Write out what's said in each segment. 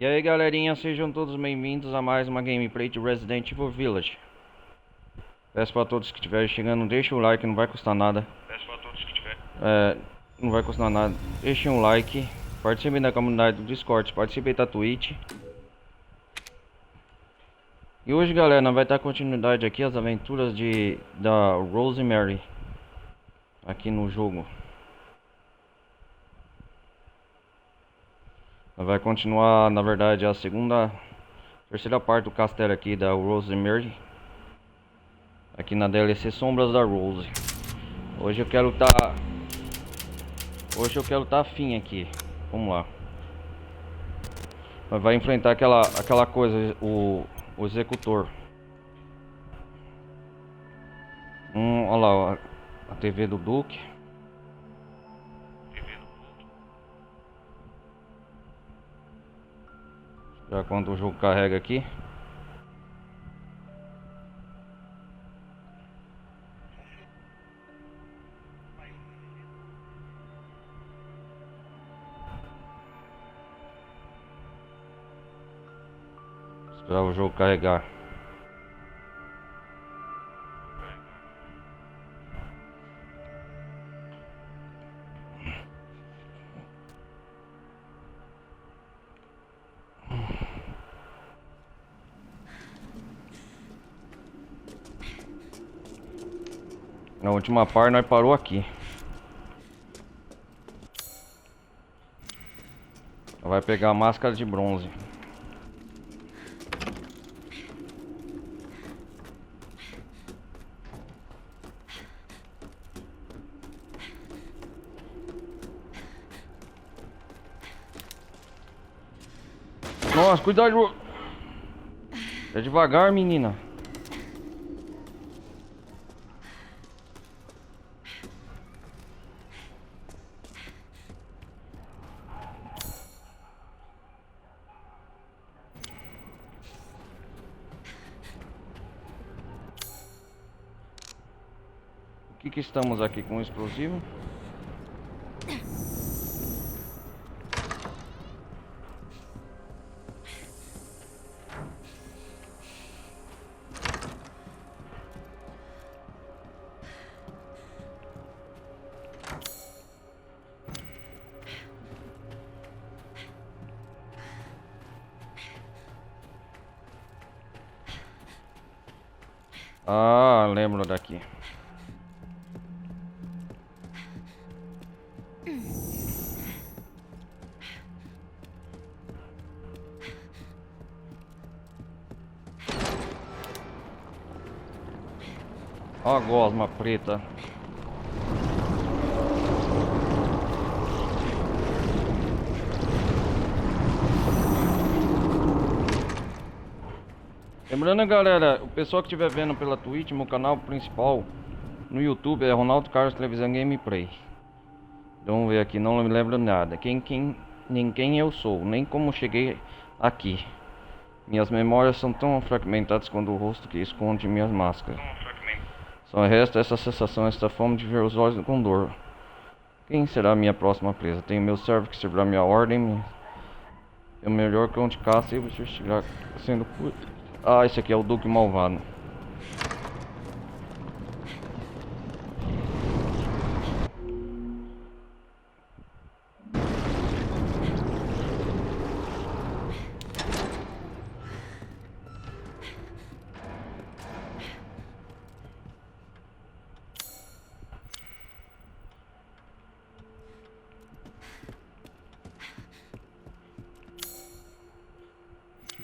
E aí galerinha, sejam todos bem-vindos a mais uma gameplay de Resident Evil Village. Peço para todos que estiverem chegando, deixem o like, não vai custar nada. Não vai custar nada. Deixem um like, participem da comunidade do Discord, participem da Twitch. E hoje galera, nós vai dar continuidade aqui às aventuras da Rosemary aqui no jogo. Vai continuar, na verdade, a terceira parte do castelo aqui da Rosemary, aqui na DLC Sombras da Rose. Hoje eu quero tá afim aqui. Vamos lá. Vai enfrentar aquela coisa, o executor. Olha lá, a TV do Duke. Já quando o jogo carrega aqui. Esperar o jogo carregar. Na última parte nós parou aqui. Vai pegar a máscara de bronze. Nossa, cuidado. É devagar, menina. O que estamos aqui com explosivo? Ah, lembro daqui. Ó a gosma preta. Lembrando galera, o pessoal que estiver vendo pela Twitch, meu canal principal no YouTube é Ronaldo Carlos Televisão Gameplay. Vamos ver aqui, não me lembro nada. Nem quem eu sou, nem como cheguei aqui. Minhas memórias são tão fragmentadas quanto o rosto que esconde minhas máscaras. Só resta essa sensação, esta fome de ver os olhos do Condor. Quem será a minha próxima presa? Tenho meu servo que servirá minha ordem. É o melhor cão de caça e você estiver sendo... Ah, esse aqui é o Duque Malvado.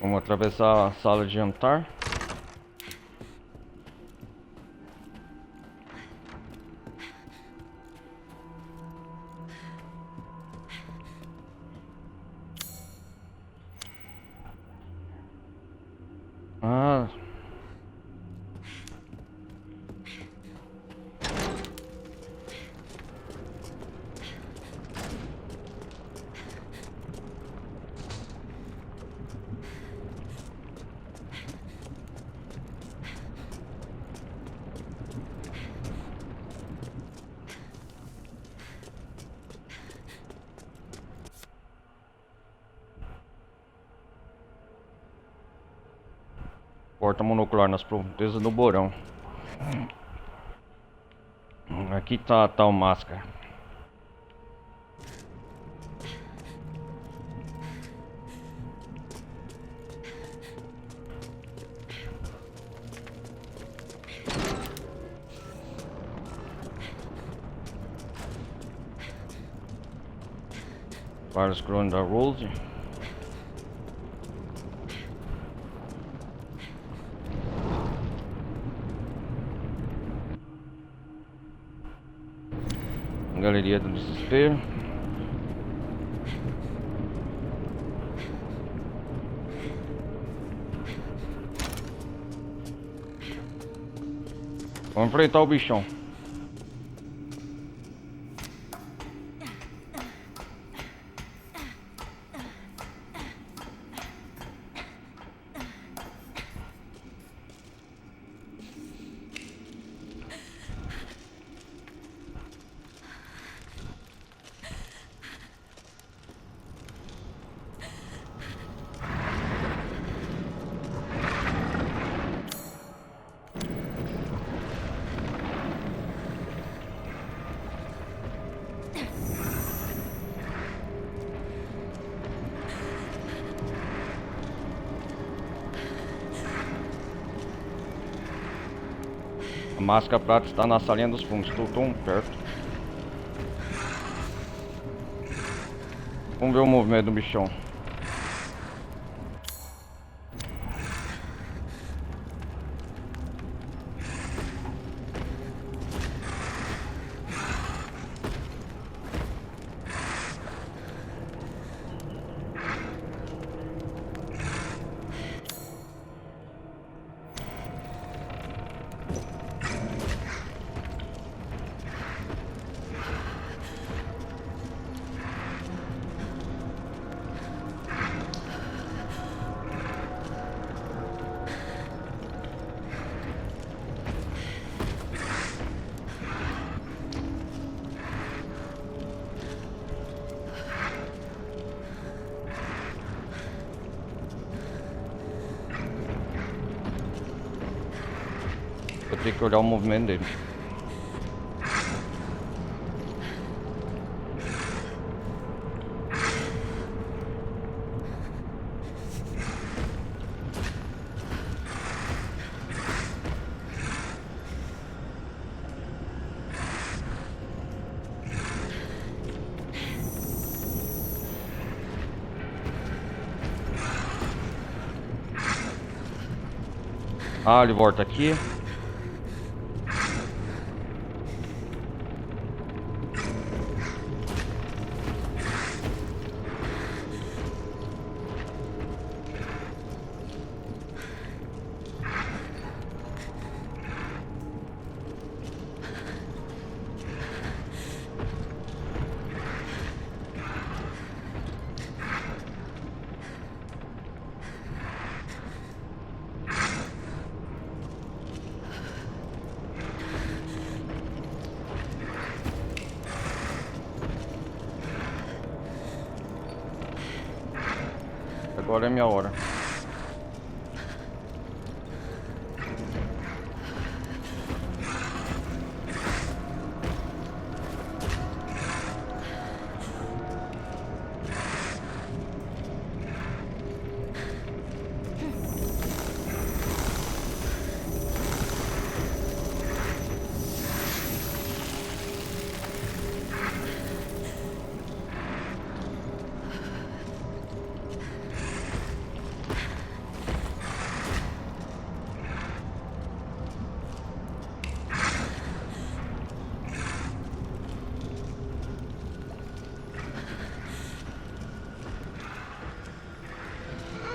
Vamos atravessar a sala de jantar. Ah. porta monocular nas profundezas do Borão. Aqui tá a tal máscara. Vários clones da Rose. Galeria do Desespero. Vamos enfrentar o bichão. A máscara prata está na salinha dos fundos. Estou tão perto. Vamos ver o movimento do bichão. Eu tenho que olhar o movimento dele. Ah, ele volta aqui. Agora é minha hora.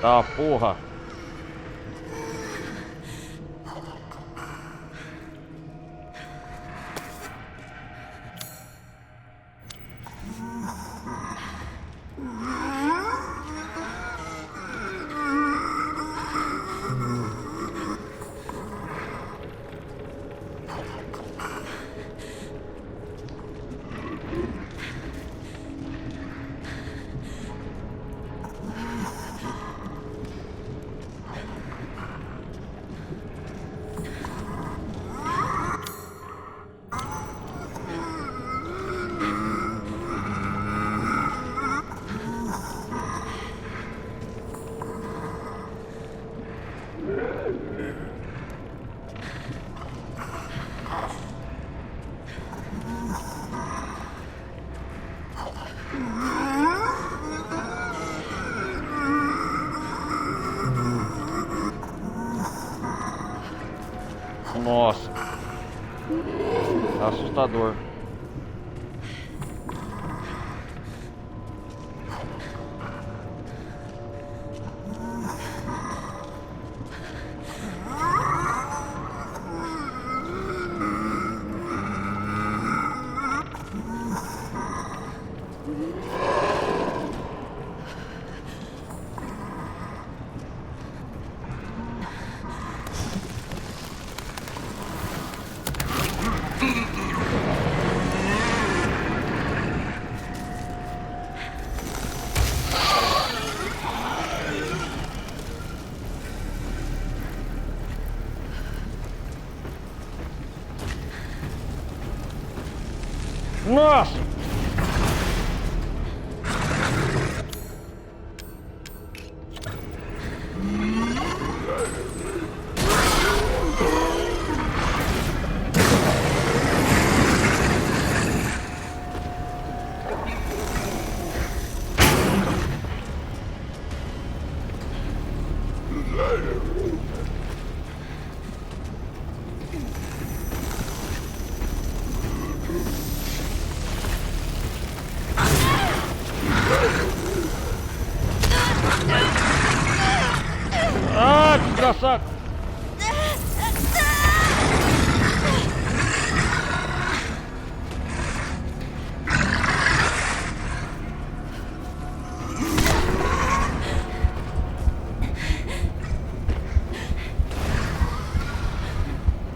Tá, porra. Nossa. Assustador. Nossa! Ah, desgraçado!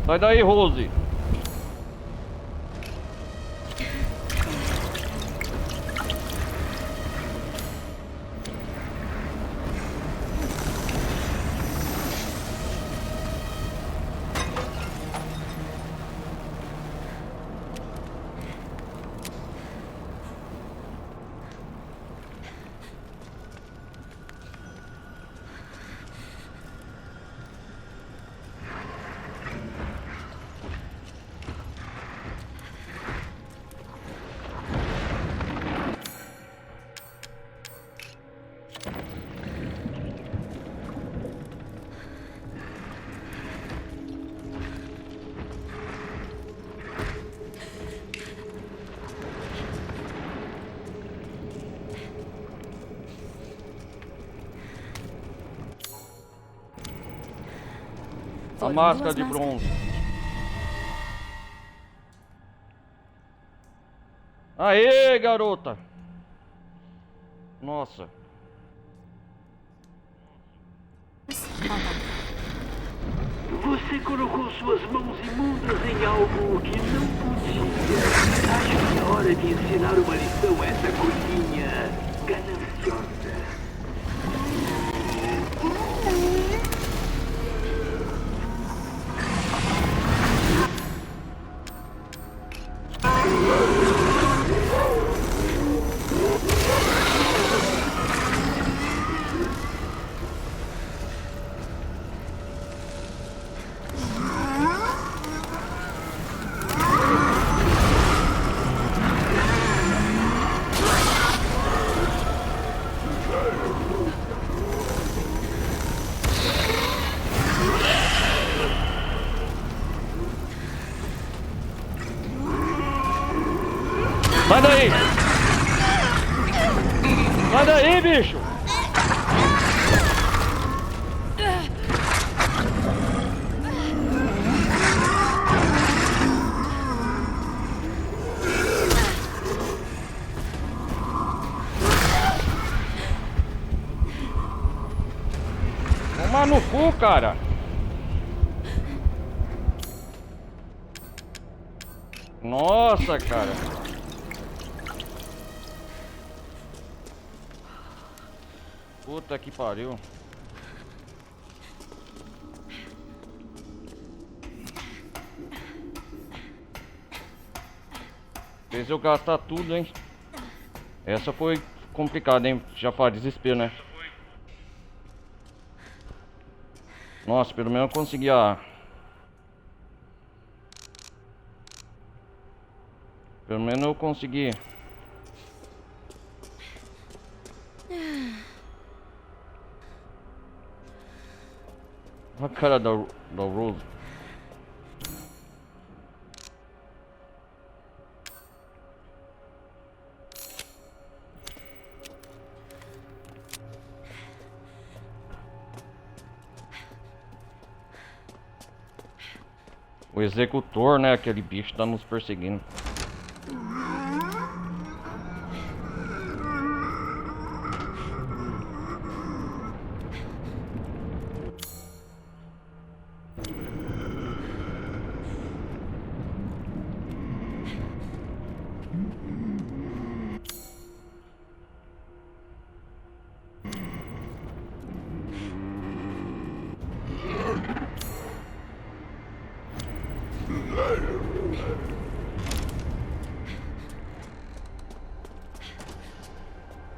Sai daí, Rose! A máscara de bronze. Aê, garota! Nossa. Você colocou suas mãos imundas em algo que não podia. Acho que é hora de ensinar uma lição a essa coisinha gananciosa. Sai daí! Sai daí, bicho! Toma no cu, cara! Nossa, cara! Puta que pariu. Fez eu gastar tudo, hein? Essa foi complicada, hein? Já faz desespero, né? Nossa, pelo menos eu consegui a... Pelo menos eu consegui. A cara da Rose. O executor, né? Aquele bicho tá nos perseguindo.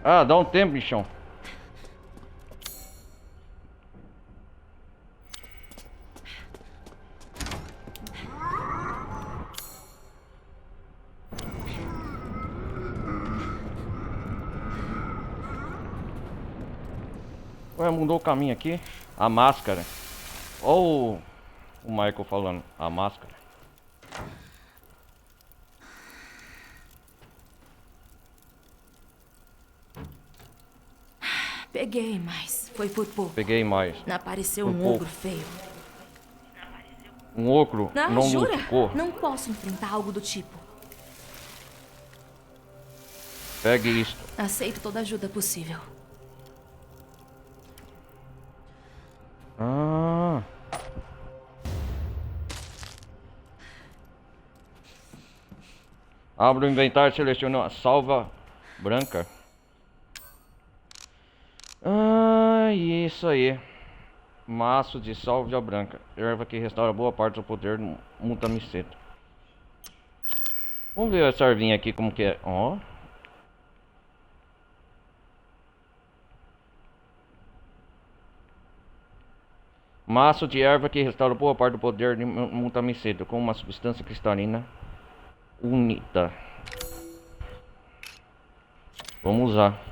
Ah, dá um tempo, bichão. Ué, mudou o caminho aqui. A máscara. Ou o Michael falando, a máscara. Peguei, mas foi por pouco. Peguei mais. Não apareceu Por um pouco. ogro feio. Um ogro não Jura? ficou. Não posso enfrentar algo do tipo. Pegue isto. Aceito toda ajuda possível. Ah. Abra o inventário e selecione a salva branca. Ah, isso aí. Maço de salvia branca. Erva que restaura boa parte do poder do Mutamiceto. Vamos ver essa ervinha aqui como que é. Ó. Maço de erva que restaura boa parte do poder de Mutamiceto com uma substância cristalina unida. Vamos usar.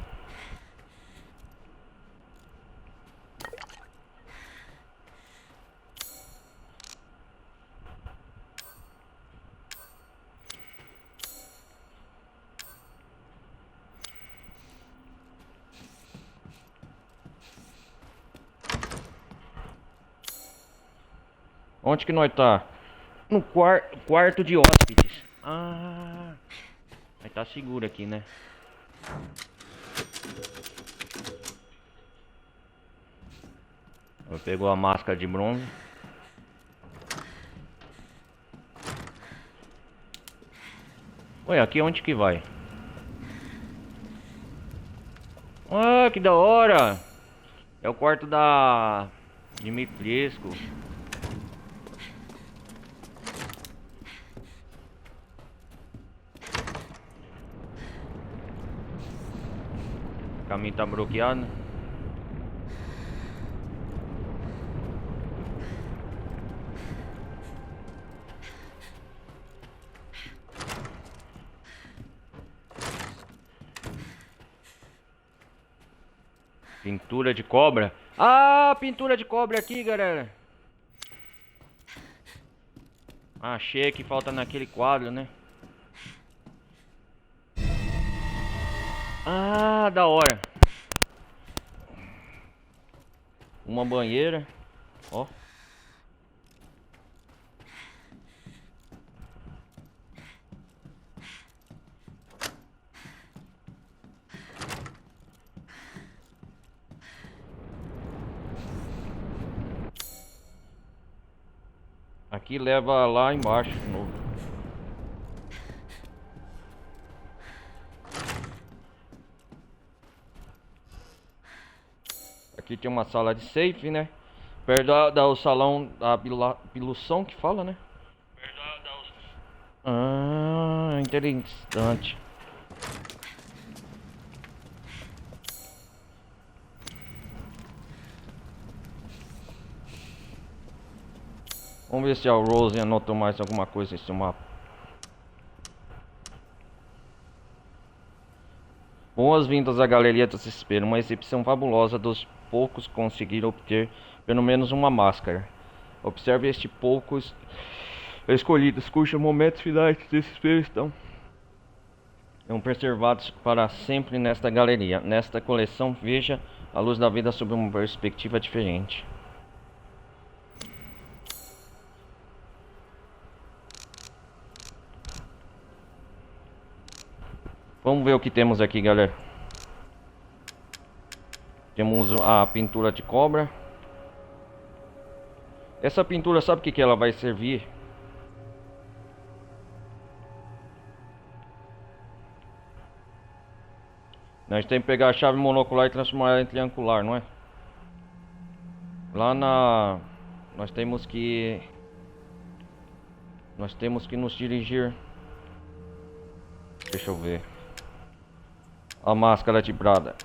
Onde que nós tá? No quarto de hóspedes. Ah, vai tá seguro aqui, né? Pegou a máscara de bronze. Ué, aqui onde que vai? Ah, que da hora! É o quarto da Dimitrescu. O caminho tá bloqueado. Pintura de cobra. Ah, pintura de cobra aqui, galera. Achei que falta naquele quadro, né? Ah, da hora. Uma banheira. Ó. Aqui leva lá embaixo de novo. Aqui tem uma sala de safe, né? Perto do salão da pilução que fala, né? Ah, interessante. Vamos ver se a Rose anotou mais alguma coisa nesse mapa. Boas-vindas à Galeria do Desespero, uma exibição fabulosa dos poucos que conseguiram obter pelo menos uma máscara. Observe estes poucos escolhidos, cujos momentos finais de desespero estão preservados para sempre nesta galeria. Nesta coleção, veja a luz da vida sob uma perspectiva diferente. Vamos ver o que temos aqui, galera. Temos a pintura de cobra. Essa pintura, sabe o que ela vai servir? Nós temos que pegar a chave monocular e transformar ela em triangular, não é? Lá na... Nós temos que nos dirigir. Deixa eu ver. A máscara de Prada.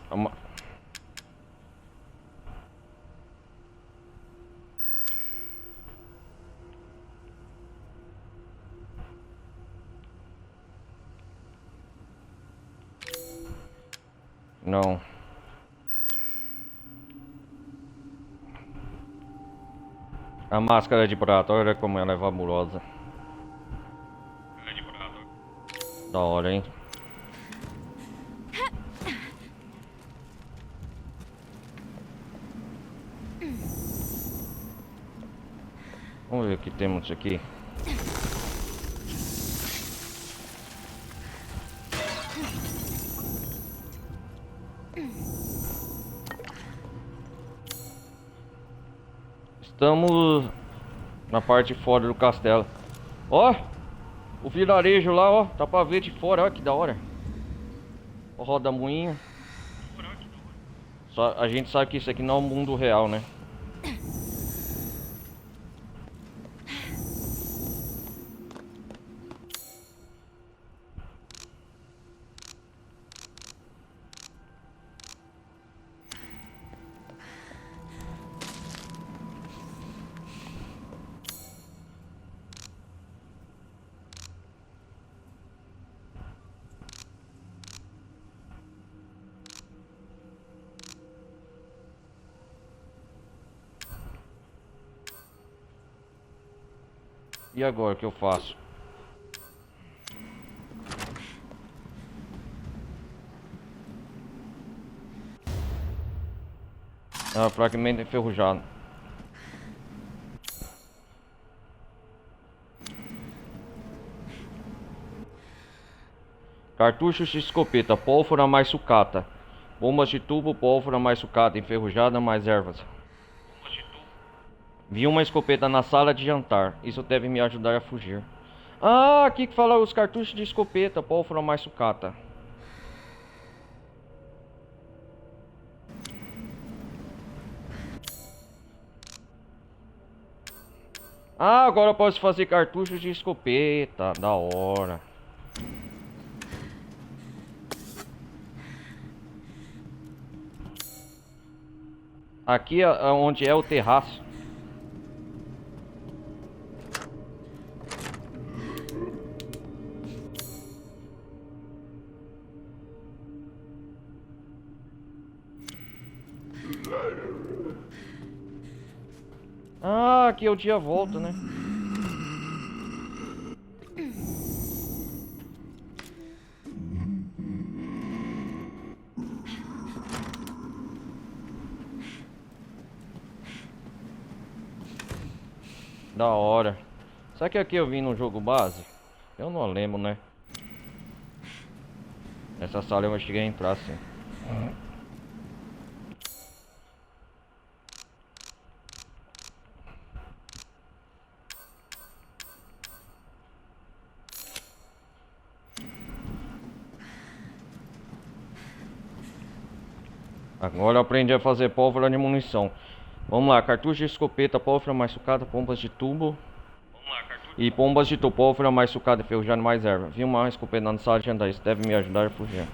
Não. A máscara de prata, olha como ela é fabulosa. Da hora, hein? Vamos ver o que temos aqui. Estamos na parte de fora do castelo. Ó, o vilarejo lá, ó, tá pra ver de fora, ó, que da hora. O roda-moinho. Só a gente sabe que isso aqui não é o mundo real, né? E agora o que eu faço? Ah, fragmento enferrujado. Cartuchos de escopeta, pólvora mais sucata. Bombas de tubo, pólvora mais sucata, enferrujada mais ervas. Vi uma escopeta na sala de jantar. Isso deve me ajudar a fugir. Ah, aqui que fala os cartuchos de escopeta, pólvora mais sucata. Ah, agora eu posso fazer cartuchos de escopeta. Da hora. Aqui é onde é o terraço. Ah, aqui é o dia volta, né? Da hora. Será que aqui eu vim no jogo base? Eu não lembro, né? Nessa sala eu cheguei a entrar assim. Agora eu aprendi a fazer pólvora de munição. Vamos lá, cartucho de escopeta, pólvora mais sucata, bombas de tubo. E bombas de tubo, pólvora mais sucata, enferrujada mais erva. Vi uma escopeta na sala de andar, isso deve me ajudar a fugir.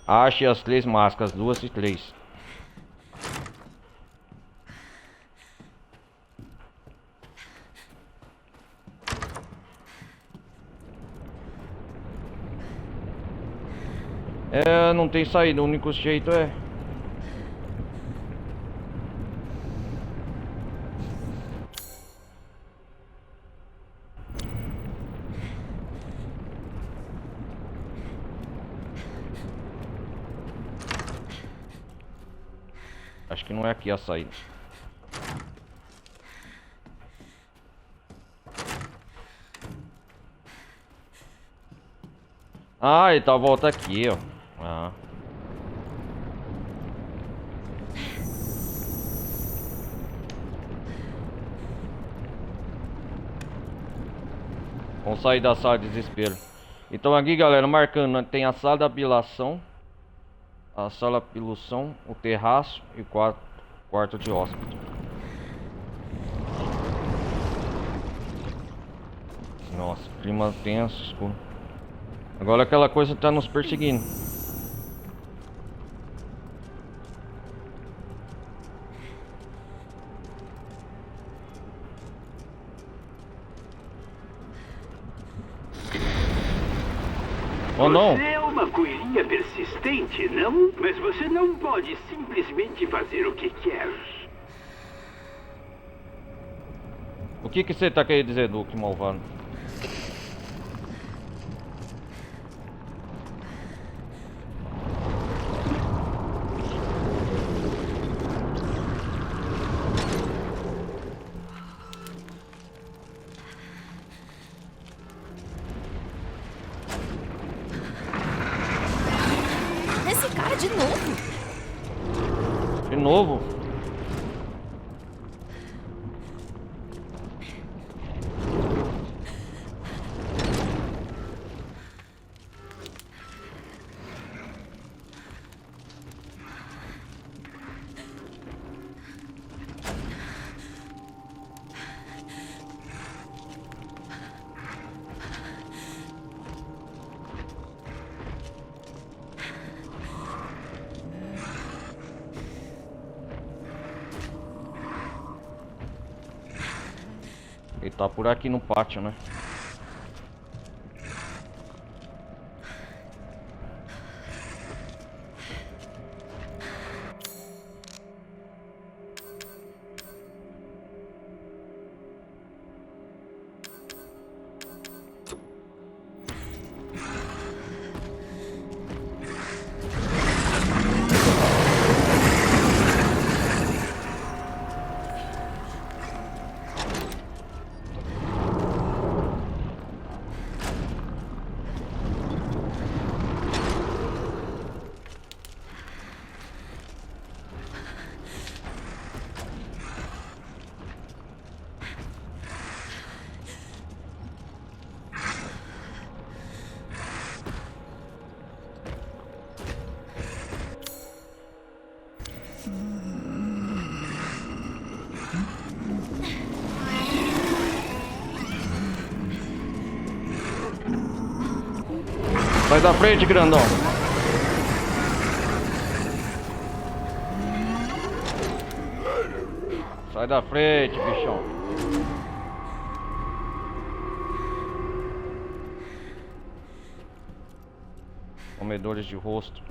Ache as 3 máscaras, 2 e 3. É, não tem saída, o único jeito é... Acho que não é aqui a saída. Ah, ele tá a volta aqui, ó. Ah. Vamos sair da sala de desespero. Então aqui, galera, marcando, né, tem a sala da apilação, a sala de apilação, o terraço e o quarto de hóspede. Nossa, clima tenso, escuro. Agora aquela coisa tá nos perseguindo. Oh, não. Você é uma coelhinha persistente, não? Mas você não pode simplesmente fazer o que quer. O que você tá querendo dizer, Duque malvado? Esse cara de novo? De novo? Ele tá por aqui no pátio, né? Sai da frente, grandão. Sai da frente, bichão. Comedores de rosto.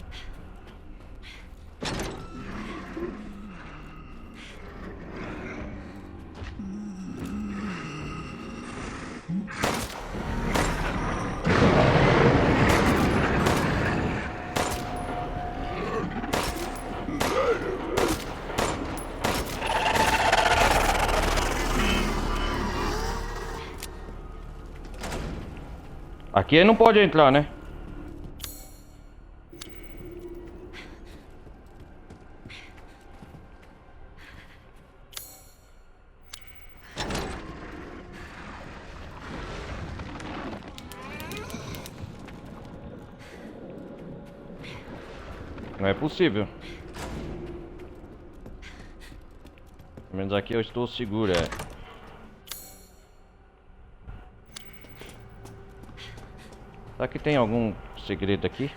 Aqui ele não pode entrar, né? Não é possível. Pelo menos aqui eu estou seguro, é. Será que tem algum segredo aqui?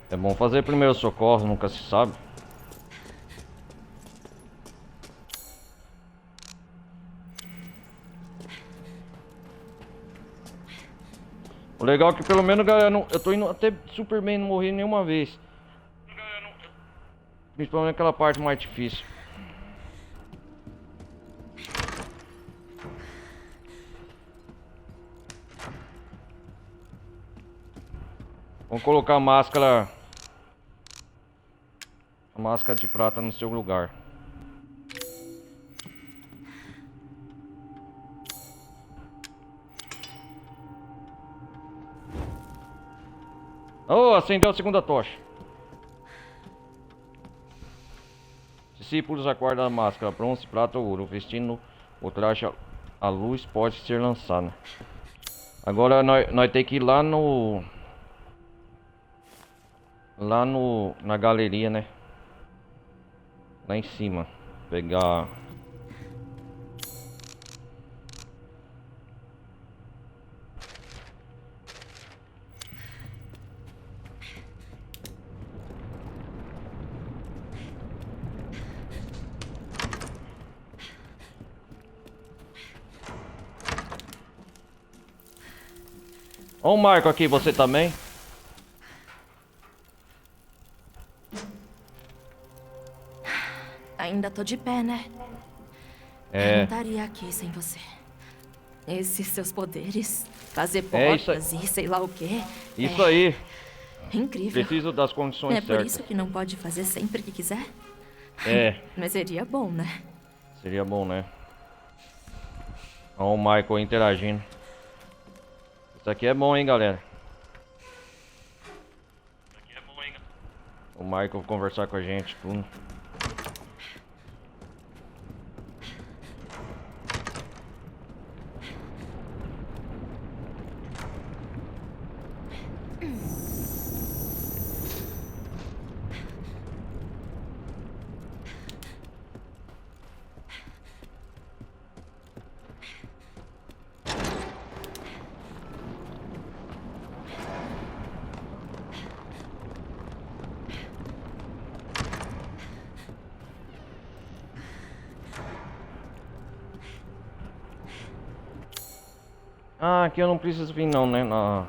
É bom fazer primeiro socorro, nunca se sabe. O legal é que pelo menos, galera, eu tô indo até super bem, não morri nenhuma vez. Principalmente aquela parte mais difícil. Vamos colocar a máscara de prata no seu lugar. Oh, acendeu a segunda tocha. Discípulos aguardam a máscara, bronze, prata ou ouro. Vestindo o traje, a luz pode ser lançada. Agora nós temos que ir lá na galeria, né? Lá em cima. Pegar... Ó o Marco aqui, você também? Ainda tô de pé, né? É. Eu não estaria aqui sem você. Esses seus poderes, fazer É isso portas e sei lá o quê. Isso aí. Incrível. Preciso das condições É por certas. isso que não pode fazer sempre que quiser? É. Mas seria bom, né? Seria bom, né? Ó o Michael interagindo. Isso aqui é bom, hein, galera. O Michael conversar com a gente, tudo. Ah, aqui eu não preciso vir não, né? No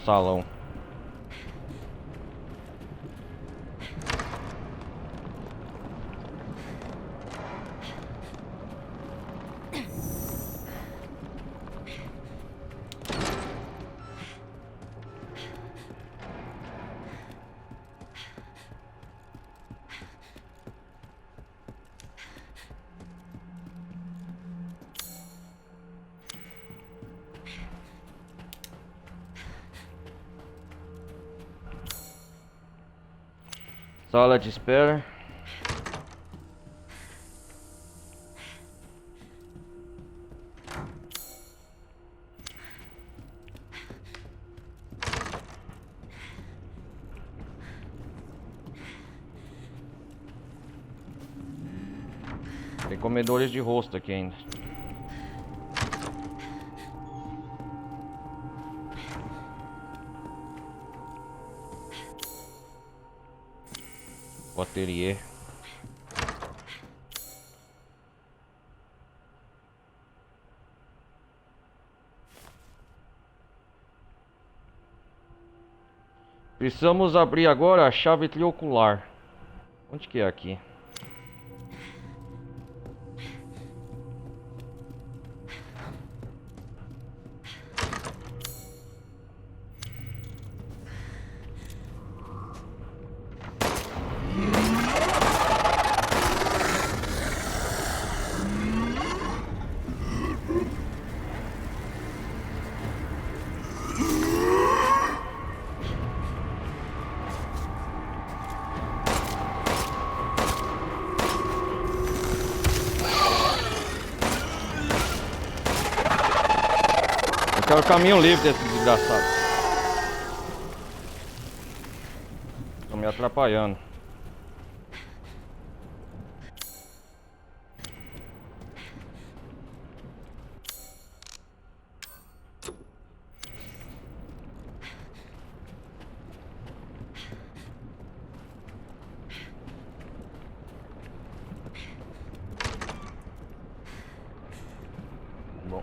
salão. Sala de espera. Tem comedores de rosto aqui ainda. O ateliê. Precisamos abrir agora a chave triocular. Onde que é aqui? Eu quero o caminho livre desse desgraçado. Estão me atrapalhando. Bom.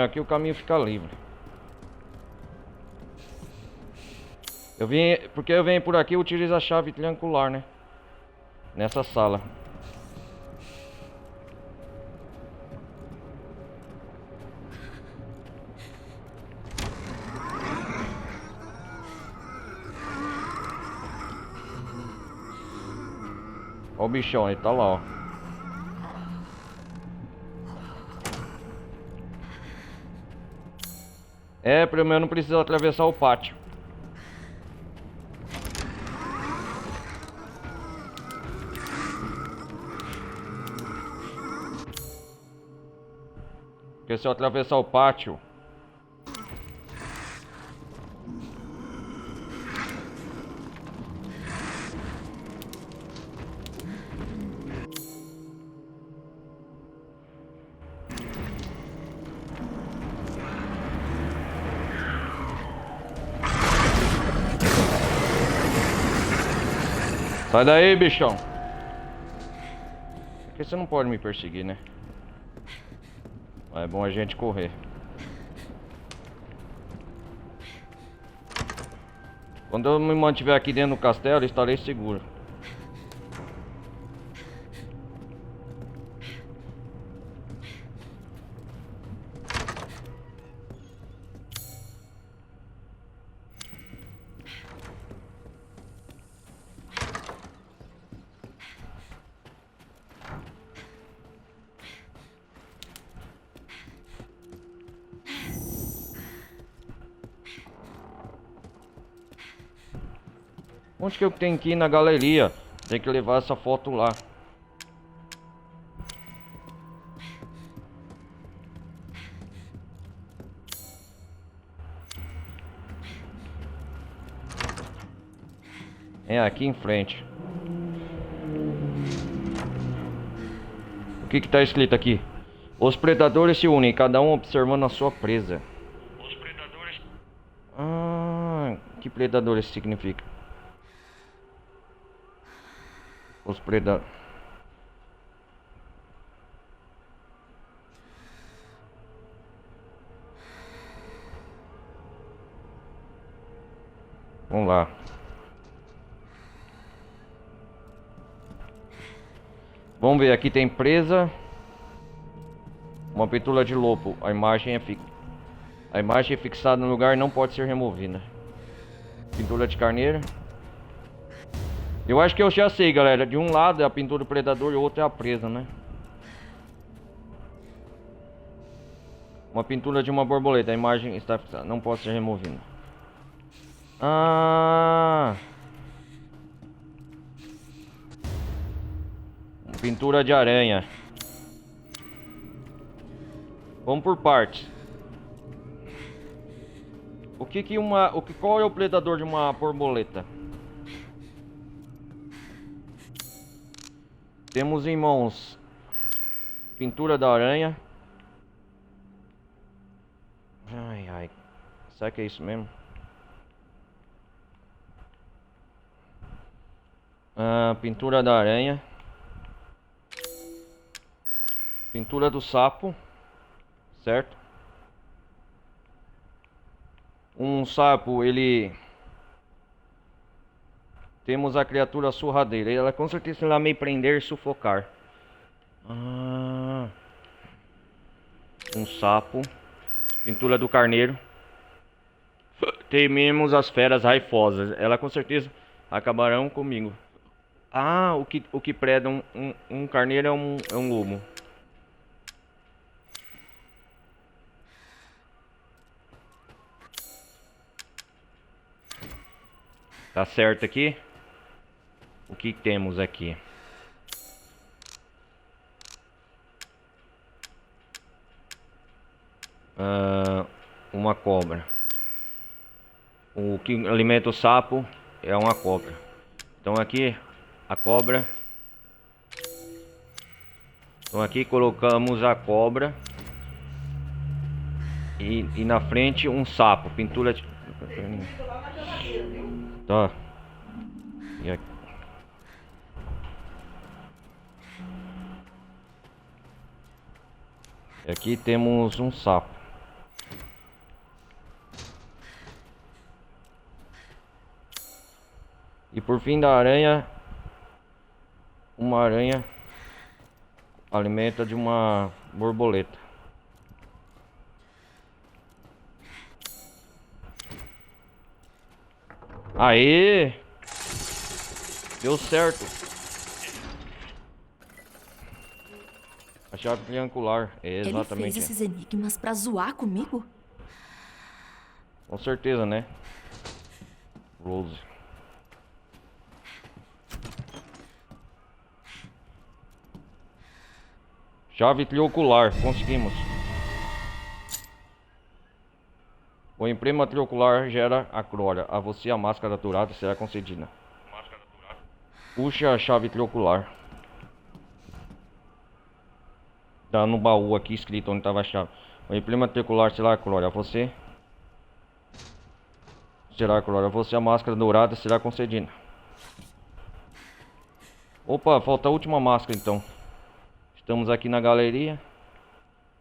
Aqui o caminho fica livre. Porque eu venho por aqui, eu utilizo a chave triangular, né? Nessa sala. Ó o bichão, ele tá lá, ó. É, pelo menos não precisa atravessar o pátio. Porque se eu atravessar o pátio... Sai daí, bichão. Porque você não pode me perseguir, né? É bom a gente correr. Quando eu me mantiver aqui dentro do castelo, estarei seguro. Onde que eu tenho que ir na galeria? Tem que levar essa foto lá. É aqui em frente. O que que tá escrito aqui? Os predadores se unem, cada um observando a sua presa. Os predadores... Ah, que predadores significa? Os predadores... Vamos lá. Vamos ver, aqui tem presa. Uma pintura de lobo. A imagem é fixada no lugar e não pode ser removida. Pintura de carneiro. Eu acho que eu já sei, galera. De um lado é a pintura do predador e o outro é a presa, né? Uma pintura de uma borboleta. A imagem está fixada, não pode ser removida. Ah... Pintura de aranha. Vamos por partes. Qual é o predador de uma borboleta? Temos em mãos pintura da aranha. Ai, ai. Será que é isso mesmo? Pintura da aranha. Pintura do sapo. Certo? Um sapo, ele... Temos a criatura surradeira. Ela com certeza irá me prender e sufocar. Um sapo. Pintura do carneiro. Tememos as feras raifosas. Ela com certeza acabarão comigo. Ah, o que preda um carneiro é um lobo. Tá certo aqui? O que temos aqui? Uma cobra. O que alimenta o sapo é uma cobra. Então aqui a cobra. Então aqui colocamos a cobra. E na frente um sapo. Pintura de... Tá. E aqui. Aqui temos um sapo. E por fim da aranha, uma aranha alimenta de uma borboleta. Aê! Deu certo. A chave triangular. É exatamente. Ele fez esses enigmas pra zoar comigo? Com certeza, né? Rose. Chave triocular, conseguimos. O emblema triocular gera a glória. A você a máscara dourada será concedida. Puxe a chave triocular. Tá no baú aqui escrito onde estava a chave. O emblema triocular será a glória. A você será a glória. A você a máscara dourada será concedida. Opa, falta a última máscara então. Estamos aqui na galeria.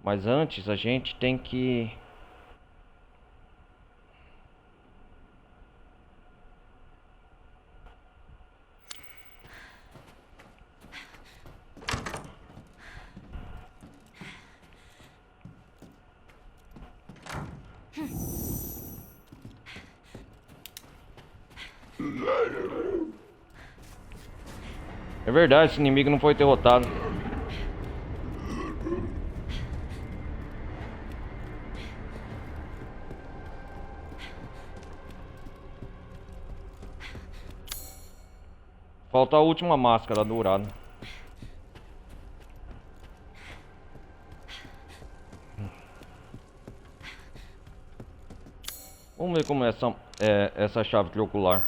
Mas antes a gente tem que... É verdade, esse inimigo não foi derrotado. Falta a última máscara dourada. Vamos ver como é essa chave triocular.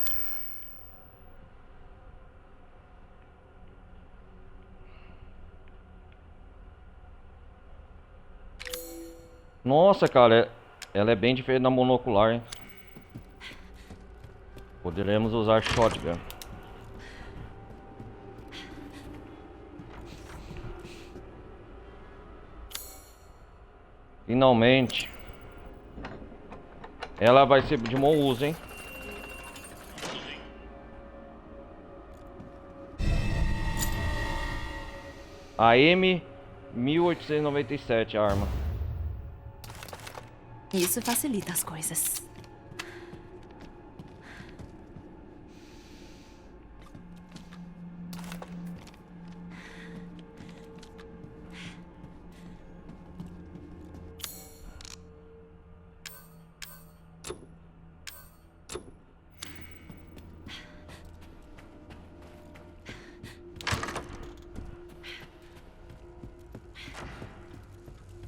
Nossa, cara, ela é bem diferente da monocular, hein? Poderemos usar shotgun. Finalmente. Ela vai ser de bom uso, hein? A M1897 a arma. Isso facilita as coisas.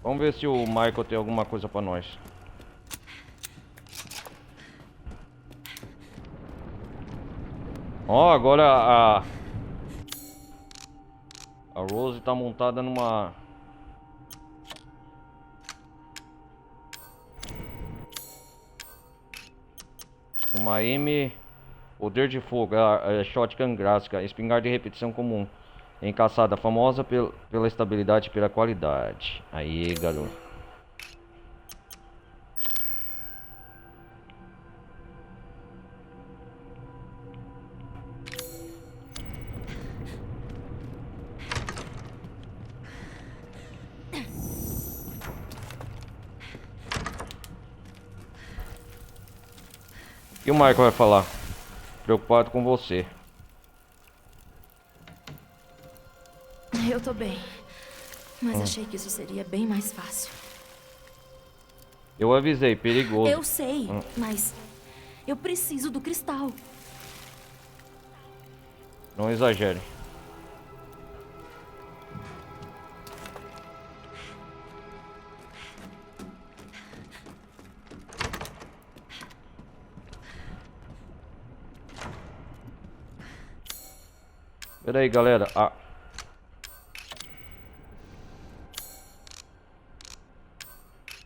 Vamos ver se o Michael tem alguma coisa pra nós. Ó, agora a Rose tá montada numa M poder de fogo, a shotgun gráfica, espingarda de repetição comum, encaçada, famosa pela estabilidade e pela qualidade. Aí, garoto. E o Michael vai falar? Preocupado com você. Eu tô bem. Mas achei que isso seria bem mais fácil. Eu avisei, perigoso. Eu sei, mas eu preciso do cristal. Não exagere. Pera aí, galera.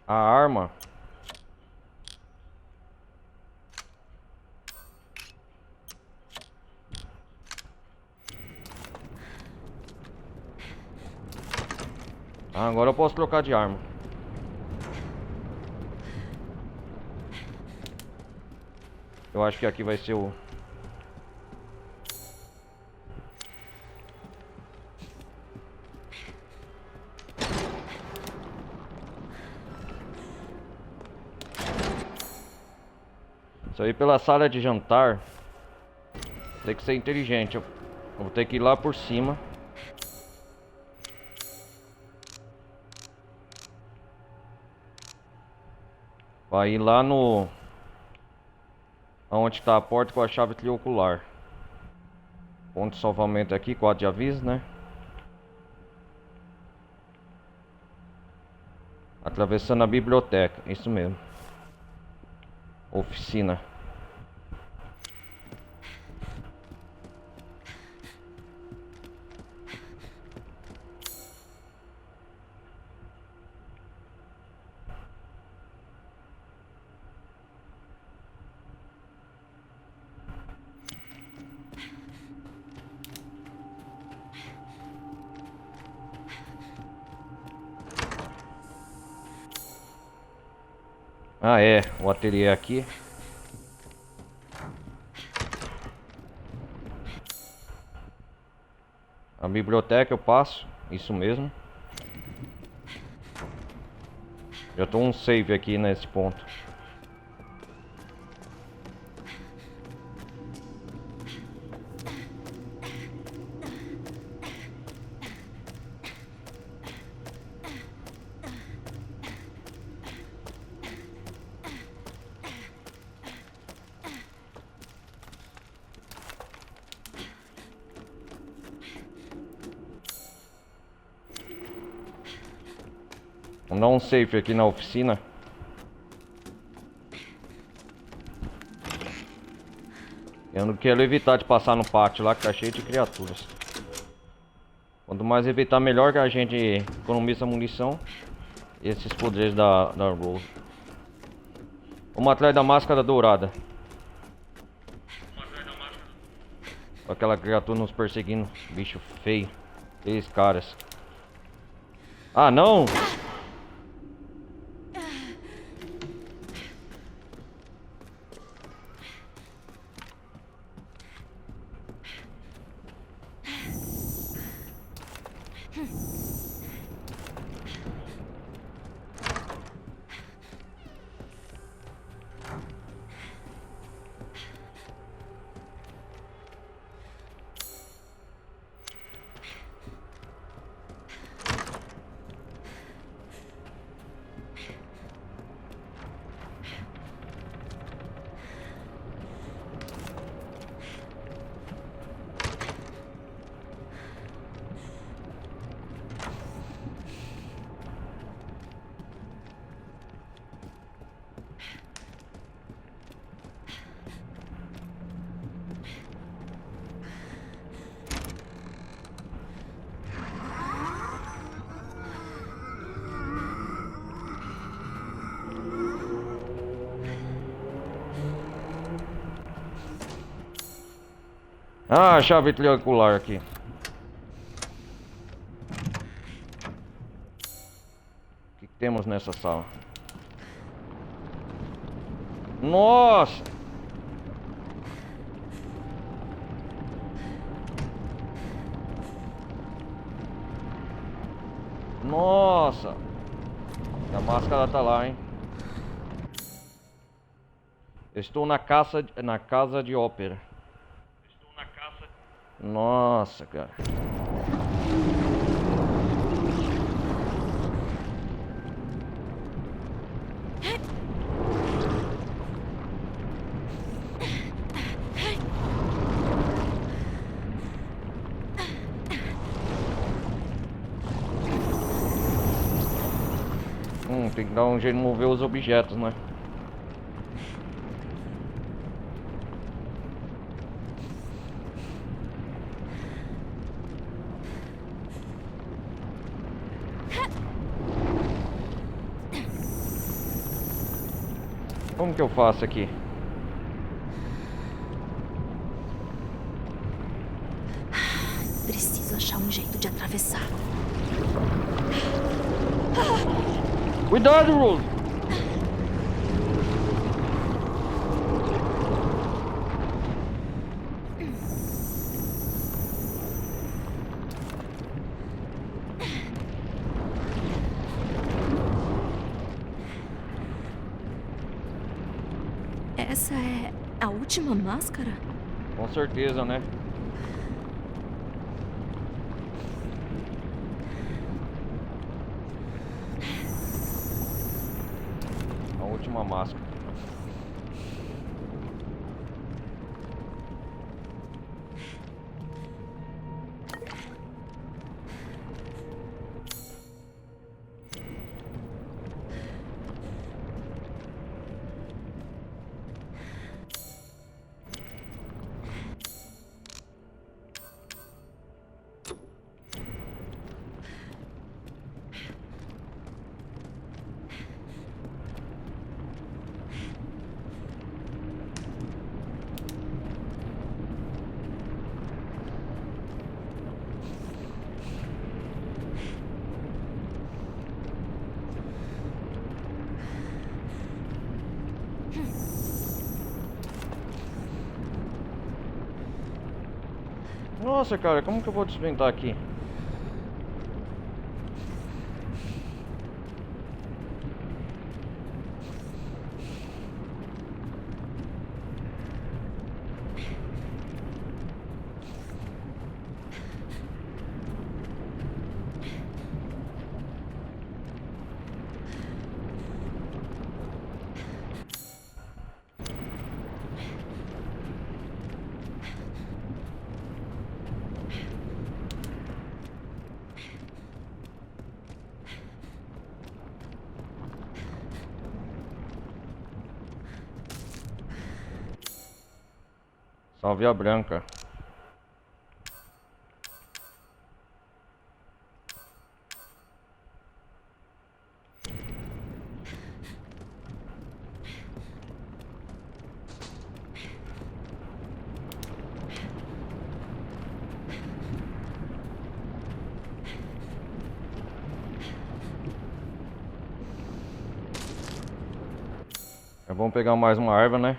A arma agora eu posso trocar de arma. Eu acho que aqui vai ser o Isso aí pela sala de jantar. Tem que ser inteligente. Eu vou ter que ir lá por cima. Vai ir lá no... Onde está a porta com a chave triocular. Ponto de salvamento aqui, quadro de aviso, né? Atravessando a biblioteca, isso mesmo. Oficina. Ah, é, o ateliê aqui. A biblioteca eu passo, isso mesmo. Já tô um save aqui nesse ponto. Vamos dar um save aqui na oficina. Eu não quero evitar de passar no pátio lá que tá cheio de criaturas. Quanto mais evitar, melhor, que a gente economiza munição. E esses poderes da Rose. Vamos atrás da máscara dourada. Aquela criatura nos perseguindo. Bicho feio. 3 caras. Ah, não! Ah, chave triangular aqui. O que temos nessa sala? Nossa! Nossa! A máscara tá lá, hein? Eu estou na casa de ópera. Nossa, cara. Tem que dar um jeito de mover os objetos, né? Como que eu faço aqui? Preciso achar um jeito de atravessar. Cuidado, Rose! Essa é a última máscara? Com certeza, né? A última máscara. Nossa, cara, como que eu vou desvendar aqui? Salve a branca. Vamos pegar mais uma erva, né?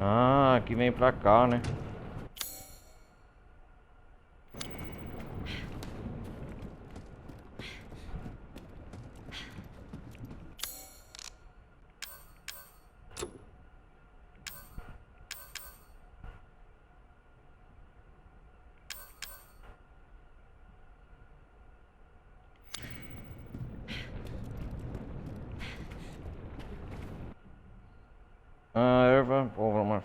Ah, aqui vem pra cá, né? Ah, erva, vamos.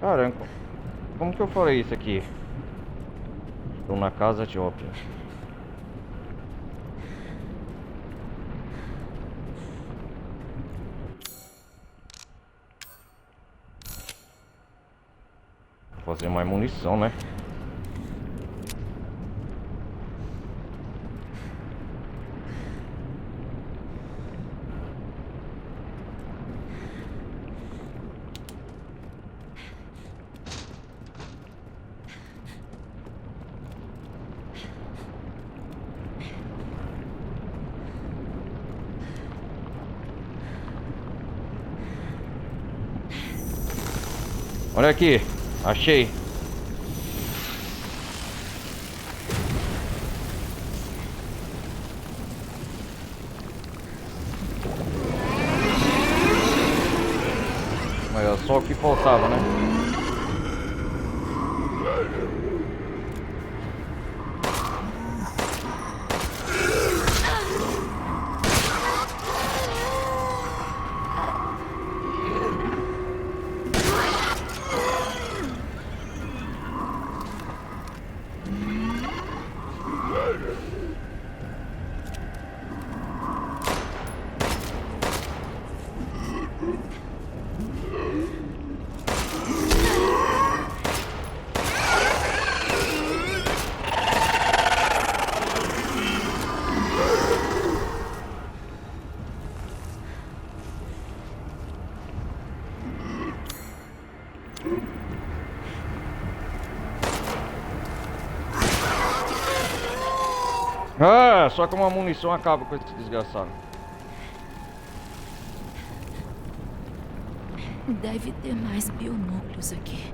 Caramba, como que eu falei isso aqui? Estou na casa Etiópia. Vou fazer mais munição, né? Olha aqui, achei. Mas é só o que faltava, né? Ah, só que uma munição acaba com esse desgraçado. Deve ter mais bionúcleos aqui.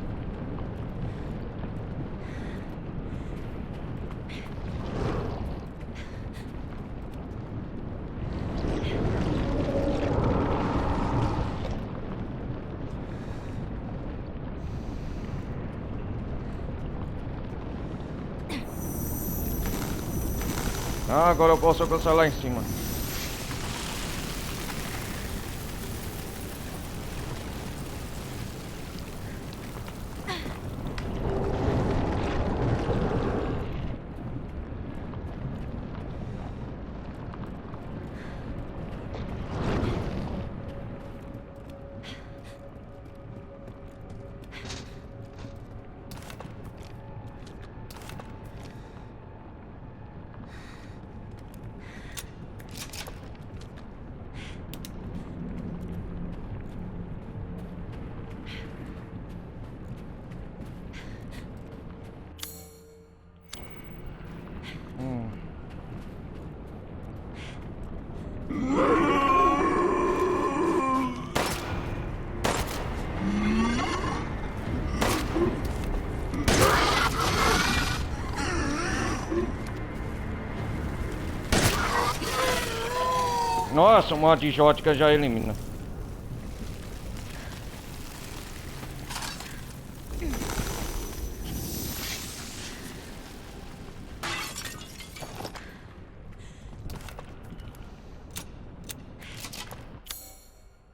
Ah, agora eu posso alcançar lá em cima. Nossa, uma dijótica já elimina.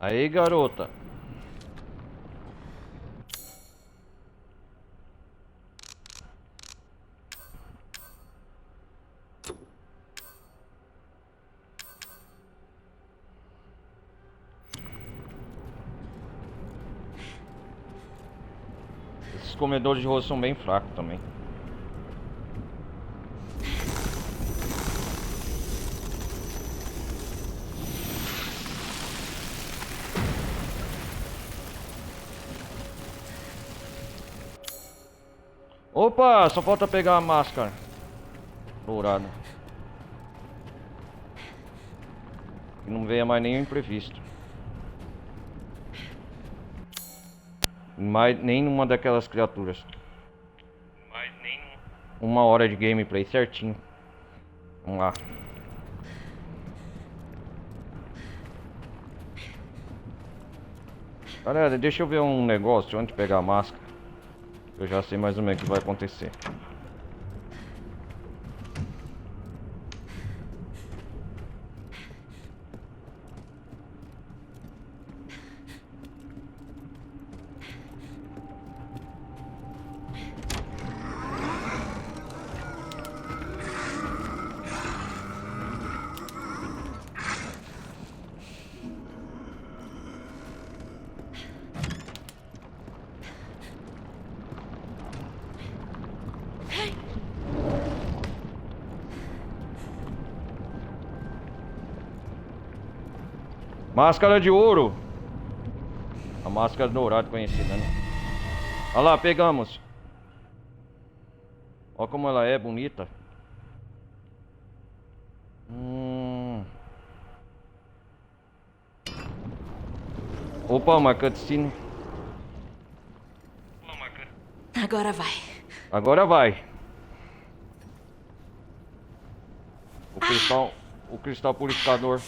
Aí, garota. Esses comedores de rosto são bem fracos também. Opa, só falta pegar a máscara dourada. Que não venha mais nenhum imprevisto. Nem numa daquelas criaturas. Uma hora de gameplay certinho. Vamos lá. Galera, deixa eu ver um negócio antes de pegar a máscara. Eu já sei mais ou menos o que vai acontecer. Máscara de ouro. A máscara dourada conhecida, né? Olha lá, pegamos. Olha como ela é bonita. Opa, uma cutscene. Agora vai. Agora vai. O cristal purificador.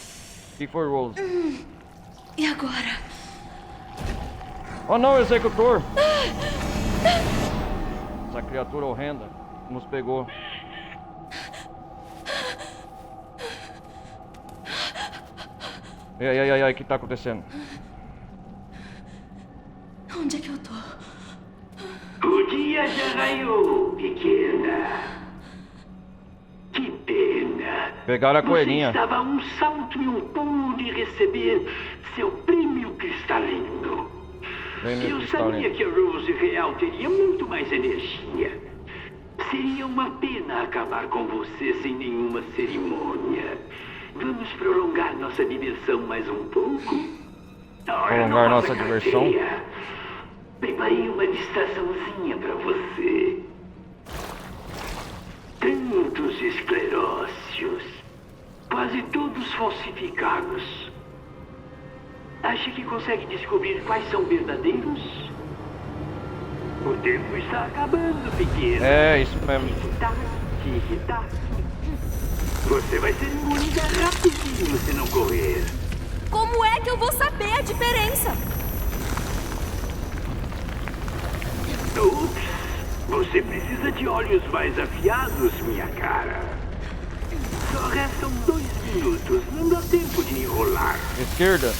Que foi, Rose? E agora? Oh não, executor! Essa criatura horrenda nos pegou. Ai, o que tá acontecendo? Onde é que eu tô? O dia já raiou, pequena. Que pena. Pegaram a coelhinha. Você estava a um salto e um pulo de receber seu prêmio cristalino. Eu sabia que a Rose Real teria muito mais energia. Seria uma pena acabar com você sem nenhuma cerimônia. Vamos prolongar nossa diversão mais um pouco? Prolongar nossa diversão? Preparei uma distraçãozinha pra você. Tantos esclerócios. egípcios. Quase todos falsificados. Acha que consegue descobrir quais são verdadeiros? O tempo está acabando, pequeno. É, isso mesmo. Tic-tac, tic-tac. Você vai ser engolida rapidinho se não correr. Como é que eu vou saber a diferença? Ups! Você precisa de olhos mais afiados, minha cara. Só restam 2 minutos. Não dá tempo de enrolar. Esquerda.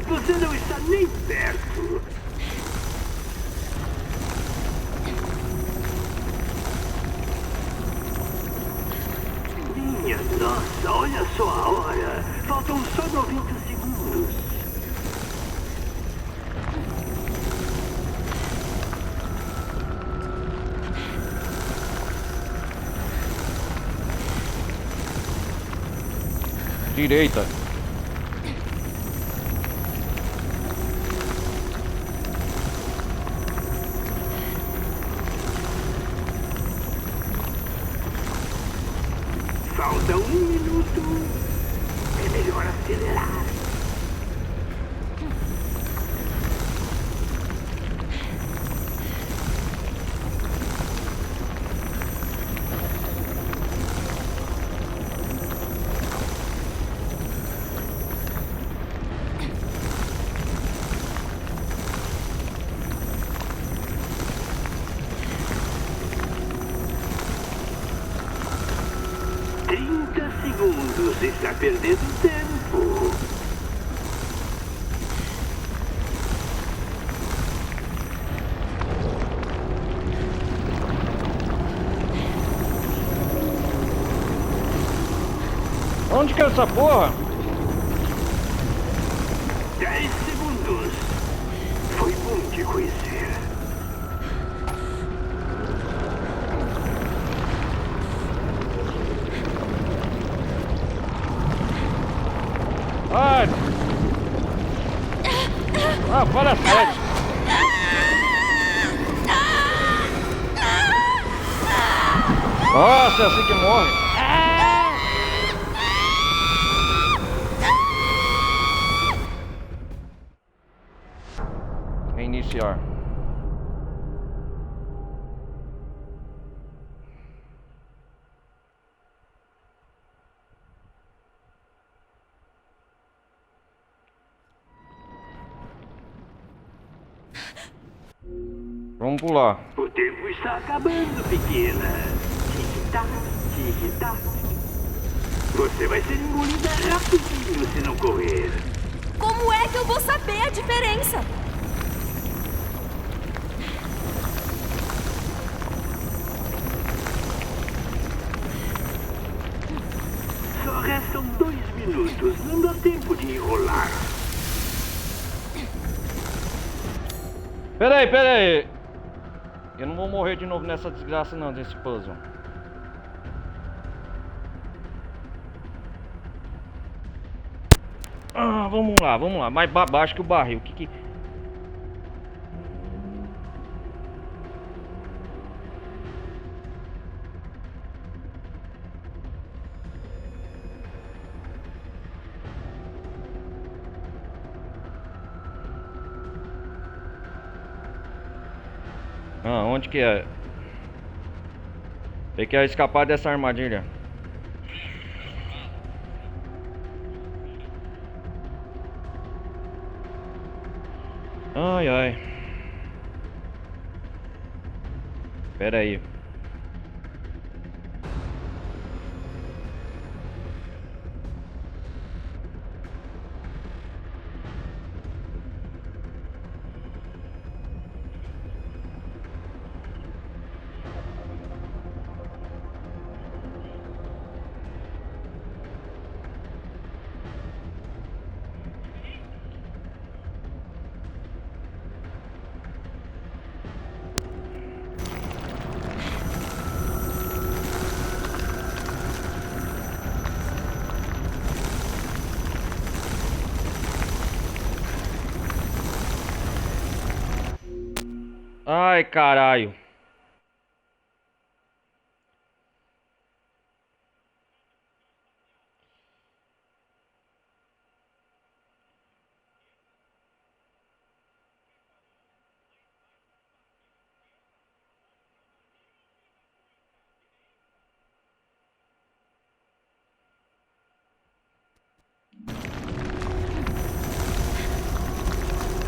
Você não está nem perto. Minha nossa, olha só a hora. Faltam só 90 segundos. Direita. Falta 1 minuto. É melhor acelerar. Você está perdendo tempo. Onde que é essa porra? 10 segundos. Foi bom te conhecer. Ai! Ah, para sete! Nossa, é assim que morre! Reiniciar. Vamos pular. O tempo está acabando, pequena. Tic-tac, tic-tac. Você vai ser engolida rapidinho se não correr. Como é que eu vou saber a diferença? Só restam 2 minutos. Não dá tempo de enrolar. Pera aí. Eu não vou morrer de novo nessa desgraça não, desse puzzle. Ah, vamos lá. Mais baixo que o barril. Que... Ah, onde que é? Tem que escapar dessa armadilha. Ai. Pera aí. Ai, caralho.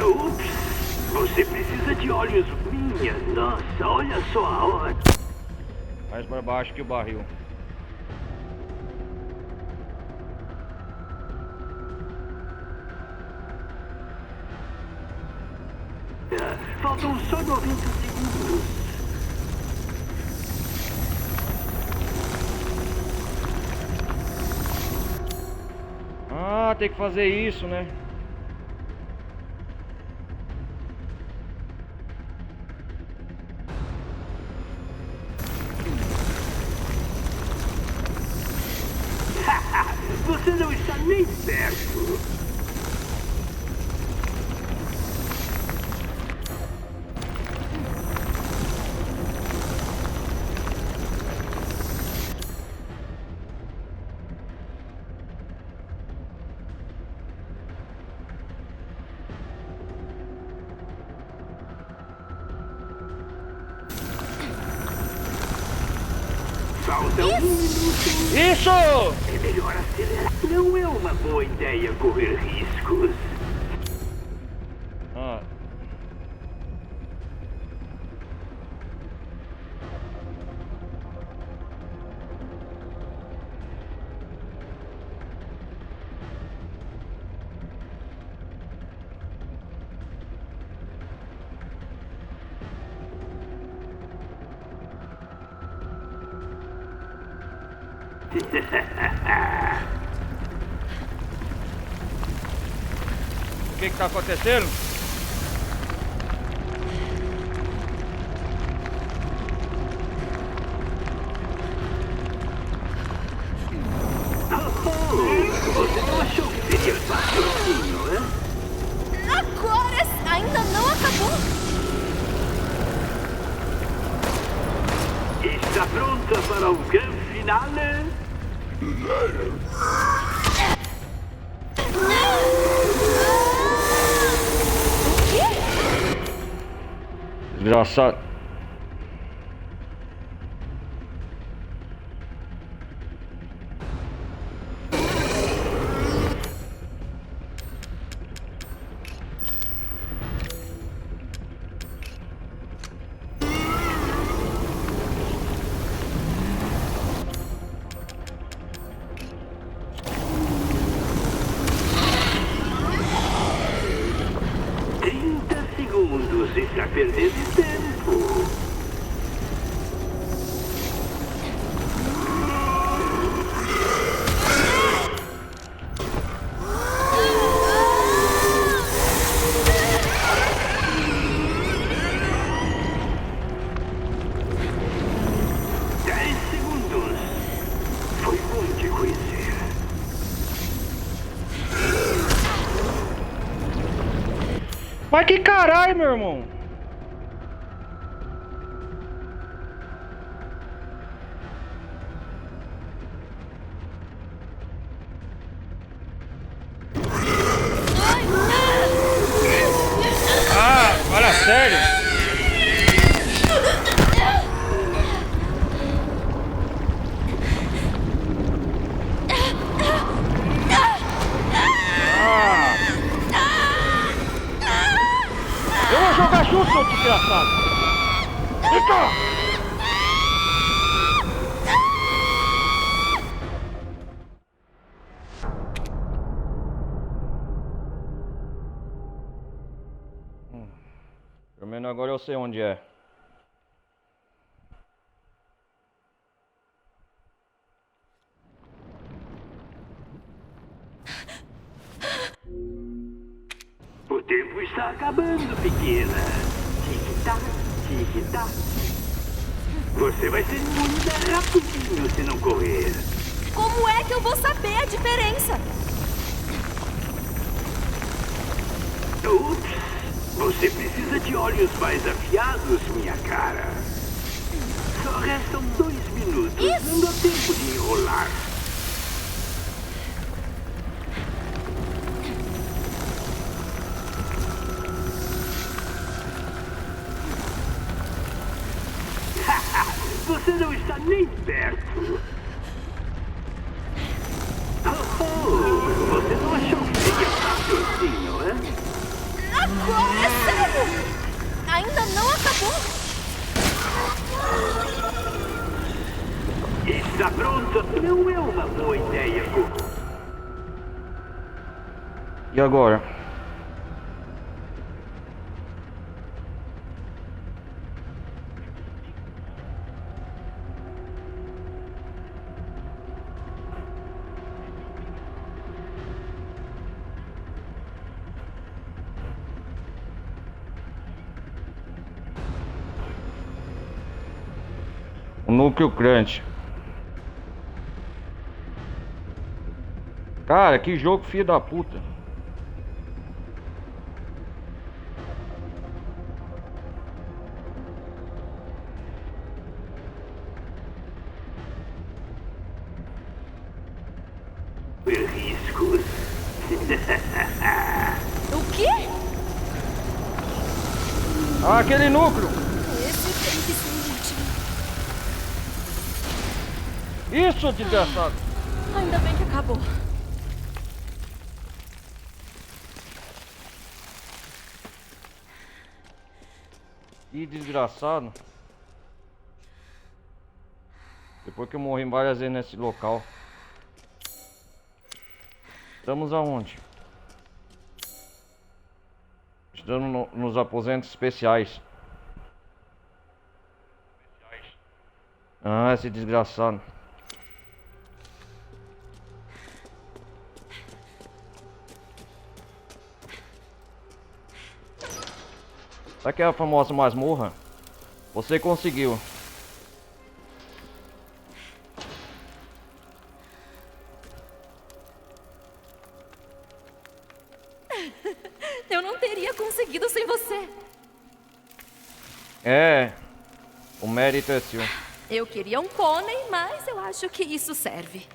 Ups! Você precisa de olhos. Minha nossa, olha só a hora. Mais pra baixo que o barril. Faltam só 90 segundos. Ah, tem que fazer isso, né? Você não está nem perto. Falta um minuto. Isso! É melhor acelerar. Não é uma boa ideia correr riscos. Ah. O que tá acontecendo? Você não achou que seria fácil assim, não é? Agora ainda não acabou. Está pronta para o grande finale? Desgraçado. Você está perdendo tempo. Mas que caralho, meu irmão? Ah, fala sério? Eu vou jogar junto, seu desgraçado! Vem cá! Pelo menos agora eu sei onde é. O tempo está acabando, pequena. Tic-tac, tic-tac. Você vai ser imune rapidinho se não correr. Como é que eu vou saber a diferença? Ups! Você precisa de olhos mais afiados, minha cara. Só restam 2 minutos. Não dá tempo de enrolar. Você não está nem perto. Você não achou que seria fácil assim, não é? Agora é sério! Ainda não acabou! Está pronto? Não é uma boa ideia, Coco. E agora? O núcleo crunch. Cara, que jogo filho da puta. Riscos. O quê? Ah, aquele núcleo! Esse tem que ser o último. Isso, desgraçado! Ainda bem que acabou. Que desgraçado. Depois que eu morri várias vezes nesse local. Estamos aonde? Estamos nos aposentos especiais. Ah, esse desgraçado. Será que é a famosa masmorra? Você conseguiu. Eu não teria conseguido sem você. É, o mérito é seu. Eu queria um pônei, mas eu acho que isso serve.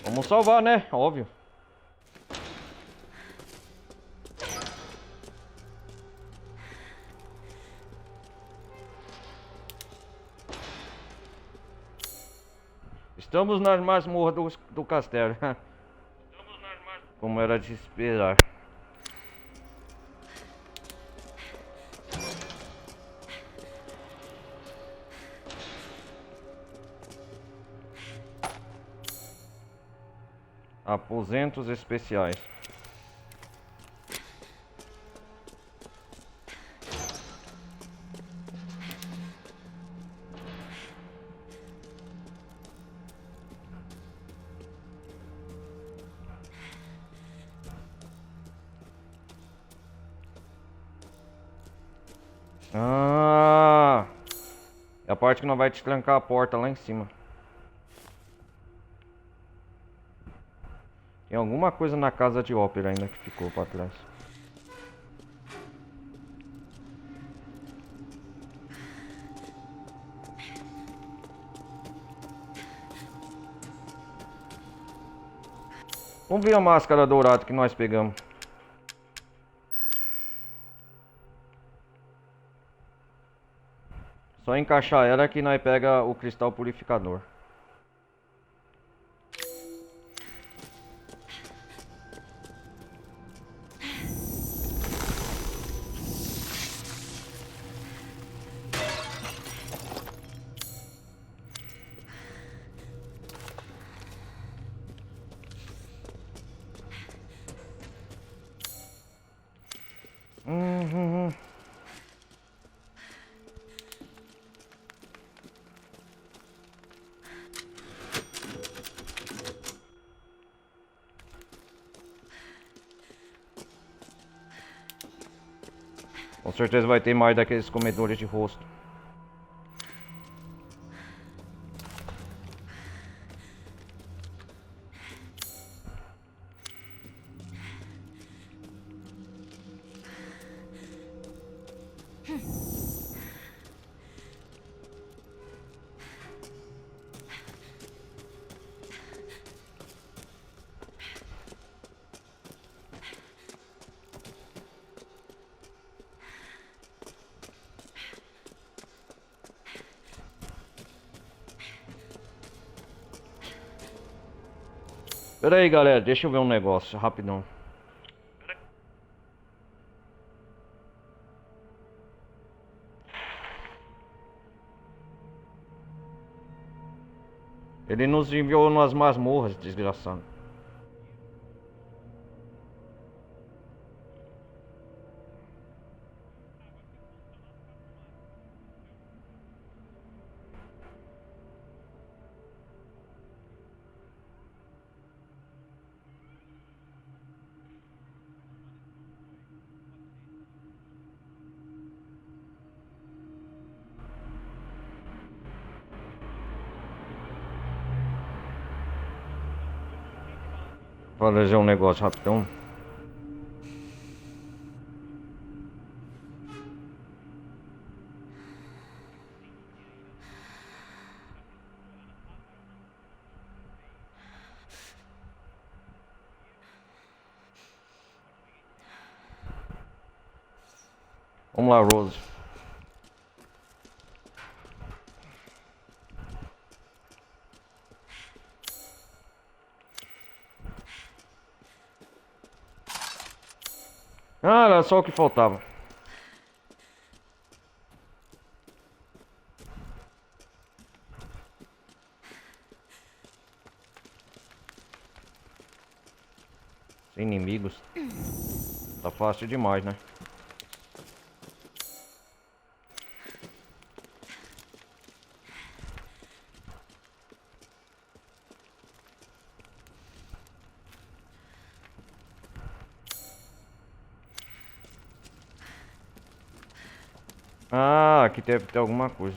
Vamos salvar, né? Óbvio. Estamos na masmorra do castelo. Como era de esperar. Aposentos especiais. Ah, é a parte que não vai te trancar a porta lá em cima. Tem alguma coisa na casa de ópera ainda que ficou pra trás. Vamos ver a máscara dourada que nós pegamos. Só encaixar ela que nós pega o cristal purificador. Com certeza vai ter mais daqueles comedores de rosto. Pera aí, galera, deixa eu ver um negócio, rapidão. Ele nos enviou nas masmorras, desgraçado. Vou fazer um negócio rapidão. Vamos lá, Rose. Ah, era só o que faltava. Inimigos. Tá fácil demais, né? Ah, aqui deve ter alguma coisa.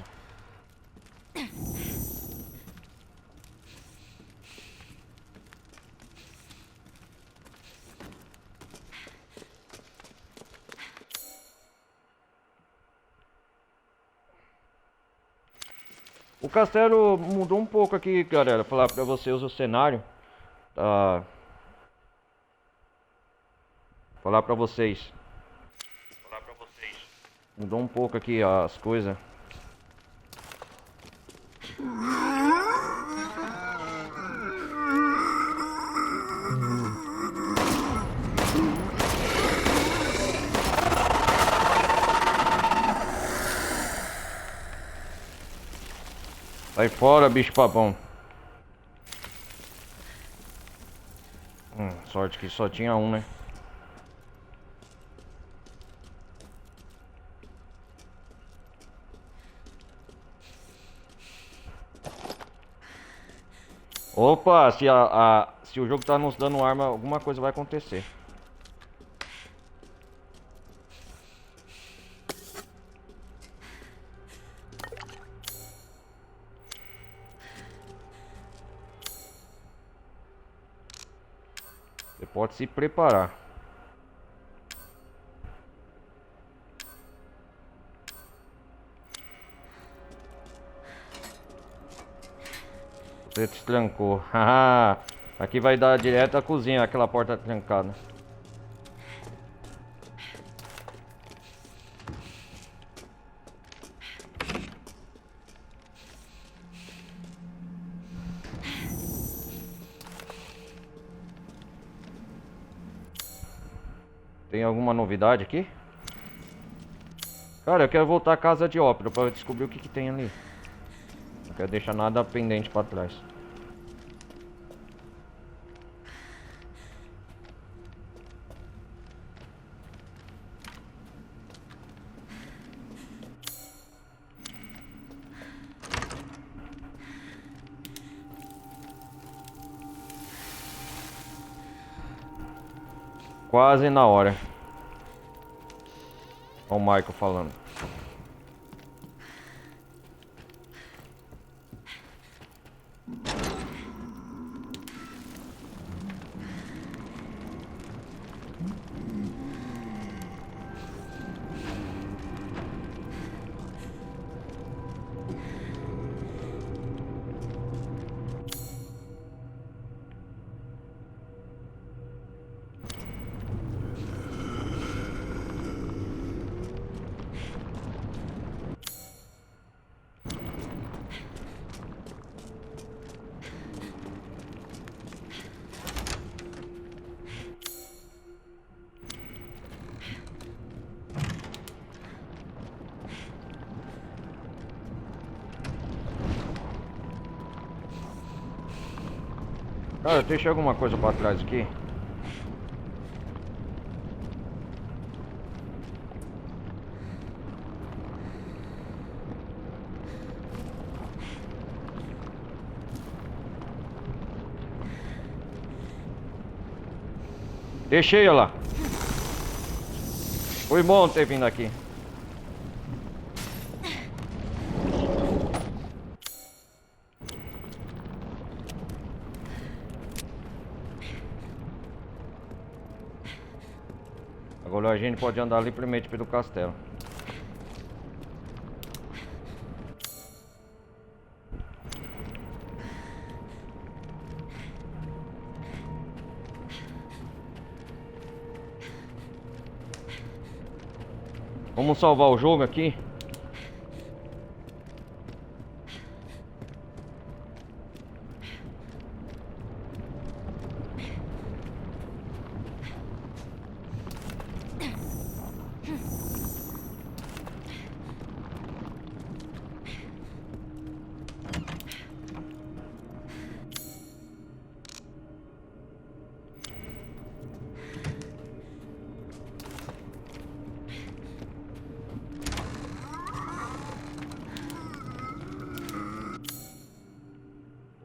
O castelo mudou um pouco aqui, galera. Falar pra vocês o cenário. Tá. Falar pra vocês. Mudou um pouco aqui as coisas. Sai fora, bicho papão. Sorte que só tinha um, né? Opa, se o jogo tá nos dando arma, alguma coisa vai acontecer. Você pode se preparar. Você te trancou. Haha. Aqui vai dar direto à cozinha, aquela porta trancada. Tem alguma novidade aqui? Cara, eu quero voltar à casa de ópera para descobrir o que que tem ali. Não quero deixar nada pendente para trás. Quase na hora. Olha o Michael falando. Cara, deixa alguma coisa pra trás aqui. Deixei ela. Foi bom ter vindo aqui. Agora a gente pode andar livremente pelo castelo. Vamos salvar o jogo aqui.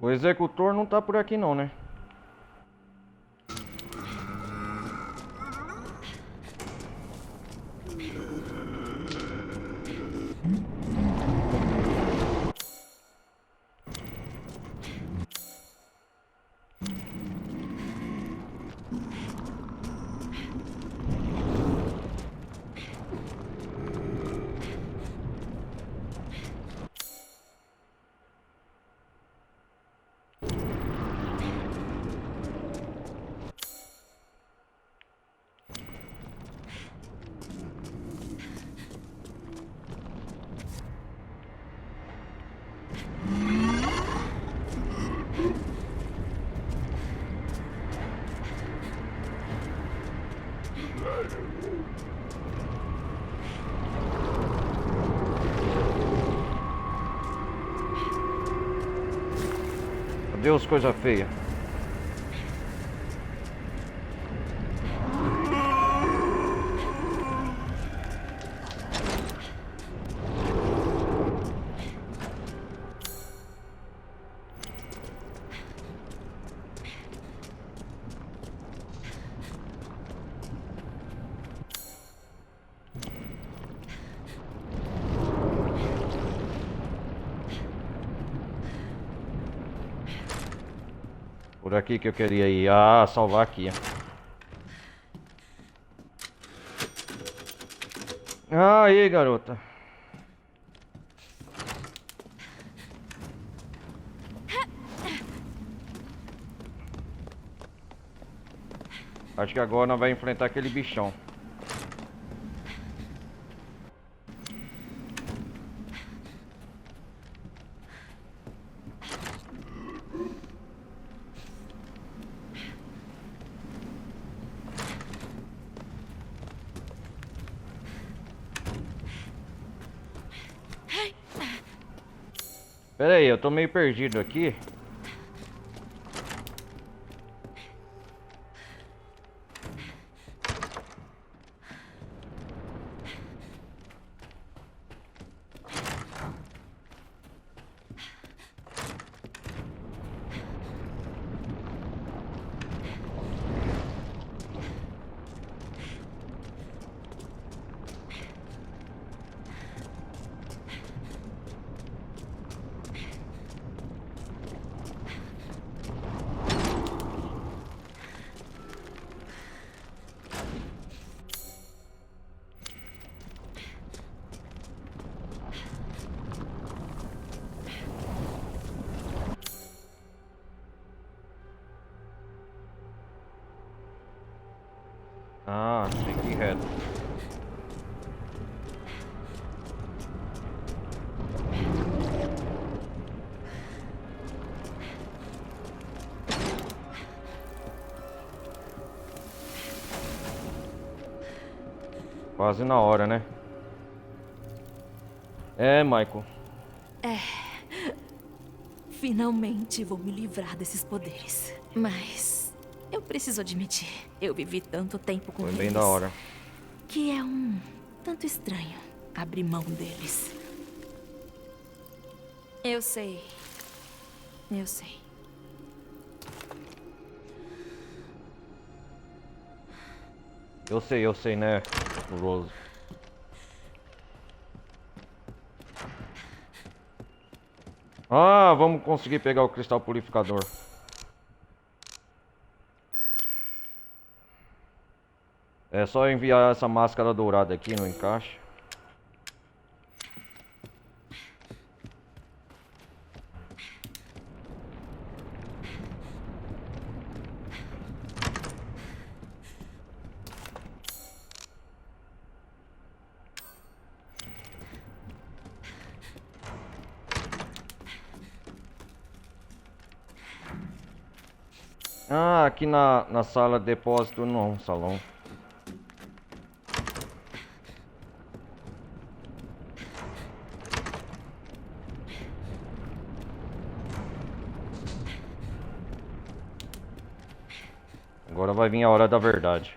O executor não tá por aqui não, né? Deus, coisa feia. Por aqui que eu queria ir. Ah, salvar aqui. Aí, garota. Acho que agora nós vamos enfrentar aquele bichão. Pera aí, eu tô meio perdido aqui. Quase na hora, né? É, Michael. Finalmente vou me livrar desses poderes. Mas eu preciso admitir, eu vivi tanto tempo com Foi eles. bem da hora. Que é um tanto estranho abrir mão deles. Eu sei. Eu sei. Eu sei, né, Rose? Ah, vamos conseguir pegar o cristal purificador. É só enviar essa máscara dourada aqui no encaixe. Ah, aqui na sala de depósito não, salão. Agora vai vir a hora da verdade.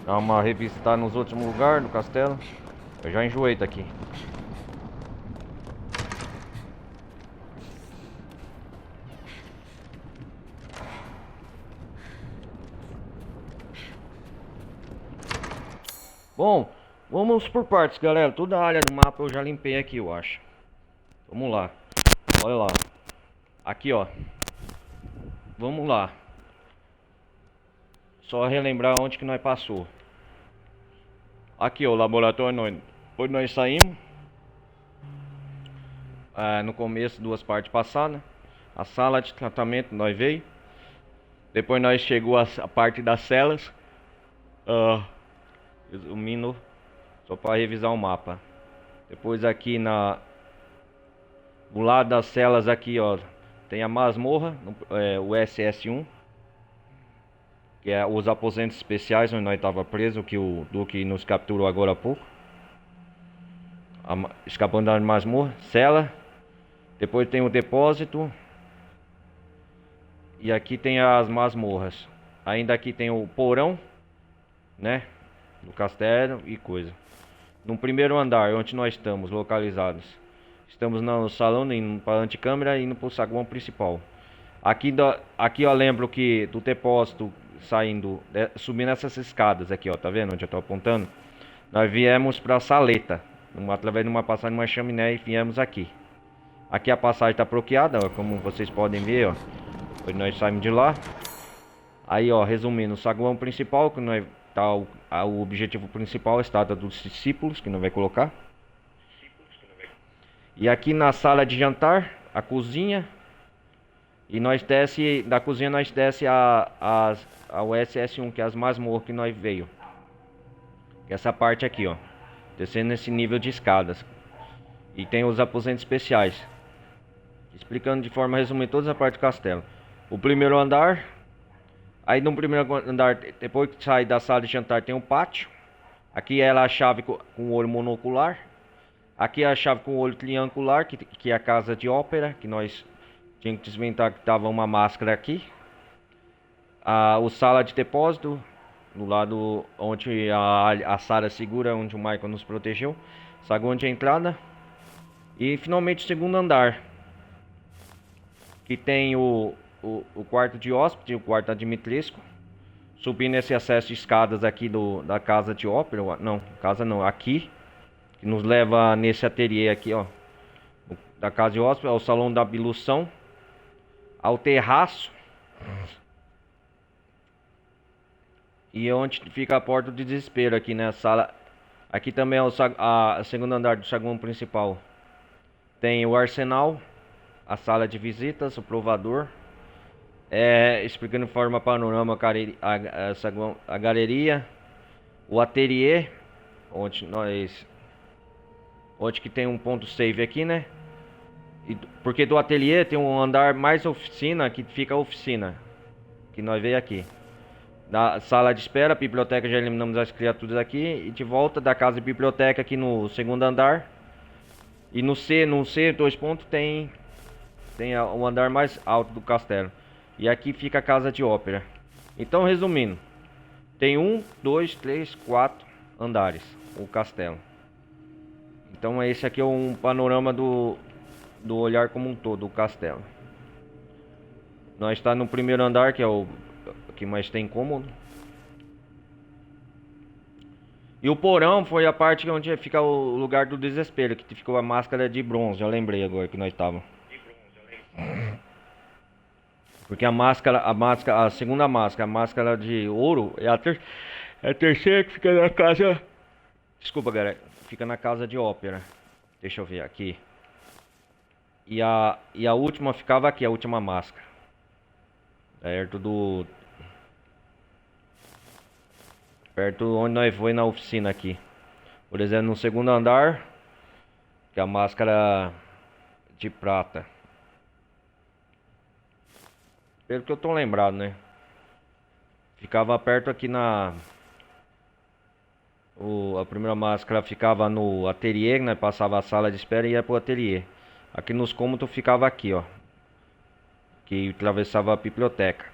Dá uma revisitada nos últimos lugares do castelo. Eu já enjoei daqui. Bom, vamos por partes, galera. Toda a área do mapa eu já limpei aqui, eu acho. Vamos lá. Olha lá. Aqui, ó. Vamos lá. Só relembrar onde que nós passou. Aqui, ó, o laboratório onde nós saímos. No começo, duas partes passadas. A sala de tratamento nós veio. Depois nós chegou a parte das celas. Resumindo, só para revisar o mapa. Depois aqui do lado das celas aqui, ó, tem a masmorra, o SS1, que é os aposentos especiais onde nós estava preso, que o Duque nos capturou agora há pouco. Escapando da masmorra, cela. Depois tem o depósito. E aqui tem as masmorras. Ainda aqui tem o porão, né, do castelo e coisa. No primeiro andar, onde nós estamos localizados, estamos no salão, indo para a anticâmara e indo para o saguão principal. Aqui ó, lembro que do depósito saindo, subindo essas escadas aqui, ó, tá vendo onde eu tô apontando? Nós viemos para a saleta, através de uma passagem, uma chaminé, e viemos aqui. Aqui a passagem tá bloqueada, ó, como vocês podem ver, ó. Depois nós saímos de lá. Aí, ó, resumindo, o saguão principal, que nós tá o objetivo principal, a estátua dos discípulos, que não vai colocar. E aqui na sala de jantar, a cozinha. E nós desce, da cozinha nós desce ao SS1, que é as masmorras que nós veio. Que é essa parte aqui, ó. Descendo nesse nível de escadas. E tem os aposentos especiais. Explicando de forma resumida toda a parte do castelo. O primeiro andar. Aí no primeiro andar, depois que sai da sala de jantar, tem um pátio. Aqui é a chave com o olho monocular. Aqui é a chave com o olho triangular, que é a casa de ópera, que nós tínhamos que desventar que estava uma máscara aqui. O sala de depósito, do lado onde a Sarah segura, onde o Michael nos protegeu. Saguão de entrada. E finalmente o segundo andar, que tem o quarto de hóspede, o quarto da Dimitrescu. Subindo esse acesso de escadas aqui da casa de ópera. Não, casa não, aqui. Que nos leva nesse ateliê aqui, ó. Da casa de hóspede, ao salão da ablução. Ao terraço. E onde fica a porta do desespero aqui, né? Sala. Aqui também é o segundo andar do saguão principal. Tem o arsenal. A sala de visitas, o provador. Explicando de forma panorama a galeria, o ateliê, onde que tem um ponto save aqui, né? Porque do ateliê tem um andar mais oficina, que fica a oficina, que nós veio aqui. Da sala de espera, biblioteca, já eliminamos as criaturas aqui. E de volta da casa de biblioteca aqui no segundo andar. E no C, 2 pontos, tem o andar mais alto do castelo. E aqui fica a casa de ópera. Então, resumindo, tem 1, 2, 3, 4 andares o castelo. Então esse aqui é um panorama do olhar como um todo, o castelo. Nós está no primeiro andar, que é o que mais tem cômodo. E o porão foi a parte onde fica o lugar do desespero, que ficou a máscara de bronze. Já lembrei agora que nós estávamos. Porque a segunda máscara, a máscara de ouro, é a terceira que fica na casa. Desculpa, galera. Fica na casa de ópera. Deixa eu ver aqui. E a última ficava aqui, a última máscara. Perto onde nós foi na oficina aqui. Por exemplo, no segundo andar, que é a máscara de prata. Pelo que eu tô lembrado, né? Ficava perto aqui na... a primeira máscara ficava no ateliê, né? Passava a sala de espera e ia pro ateliê. Aqui nos cômodos ficava aqui, ó. Que atravessava a biblioteca.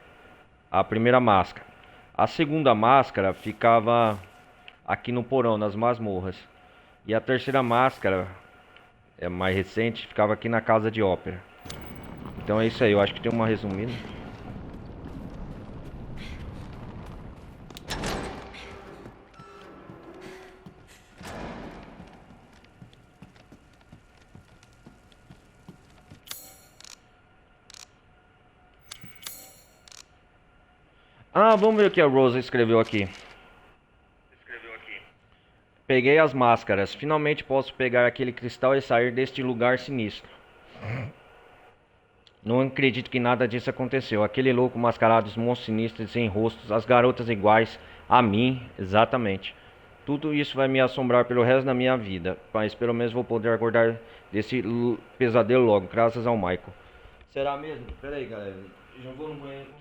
A primeira máscara. A segunda máscara ficava aqui no porão, nas masmorras. E a terceira máscara, é mais recente, ficava aqui na casa de ópera. Então é isso aí, eu acho que tem uma resumida. Ah, vamos ver o que a Rosa escreveu aqui. Peguei as máscaras. Finalmente posso pegar aquele cristal e sair deste lugar sinistro. Não acredito que nada disso aconteceu. Aquele louco mascarado, os monstros sinistros sem rostos, as garotas iguais a mim, exatamente. Tudo isso vai me assombrar pelo resto da minha vida. Mas pelo menos vou poder acordar desse pesadelo logo, graças ao Michael. Será mesmo? Pera aí, galera. Já vou no banheiro.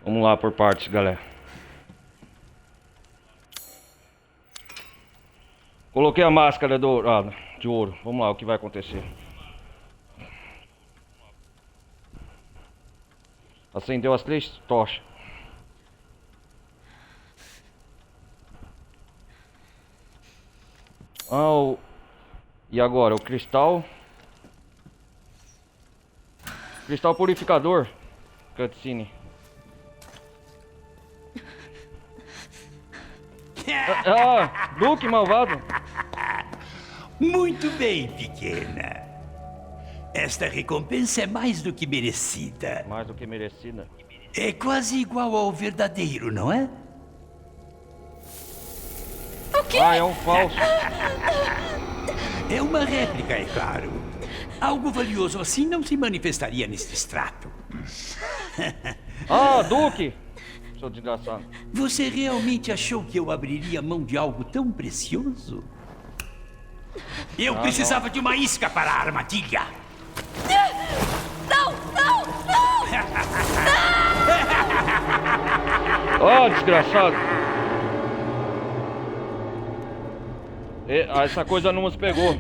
Vamos lá por partes, galera. Coloquei a máscara dourada de ouro. Vamos lá, o que vai acontecer. Acendeu as 3 tochas. E agora, o cristal. Cristal purificador. Cutscene. Duque malvado. Muito bem, pequena. Esta recompensa é mais do que merecida. Mais do que merecida. É quase igual ao verdadeiro, não é? O quê? É um falso. É uma réplica, é claro. Algo valioso assim não se manifestaria neste extrato. Duque! Seu desgraçado. Você realmente achou que eu abriria mão de algo tão precioso? Eu precisava de uma isca para a armadilha. Não! Desgraçado. Essa coisa não nos pegou.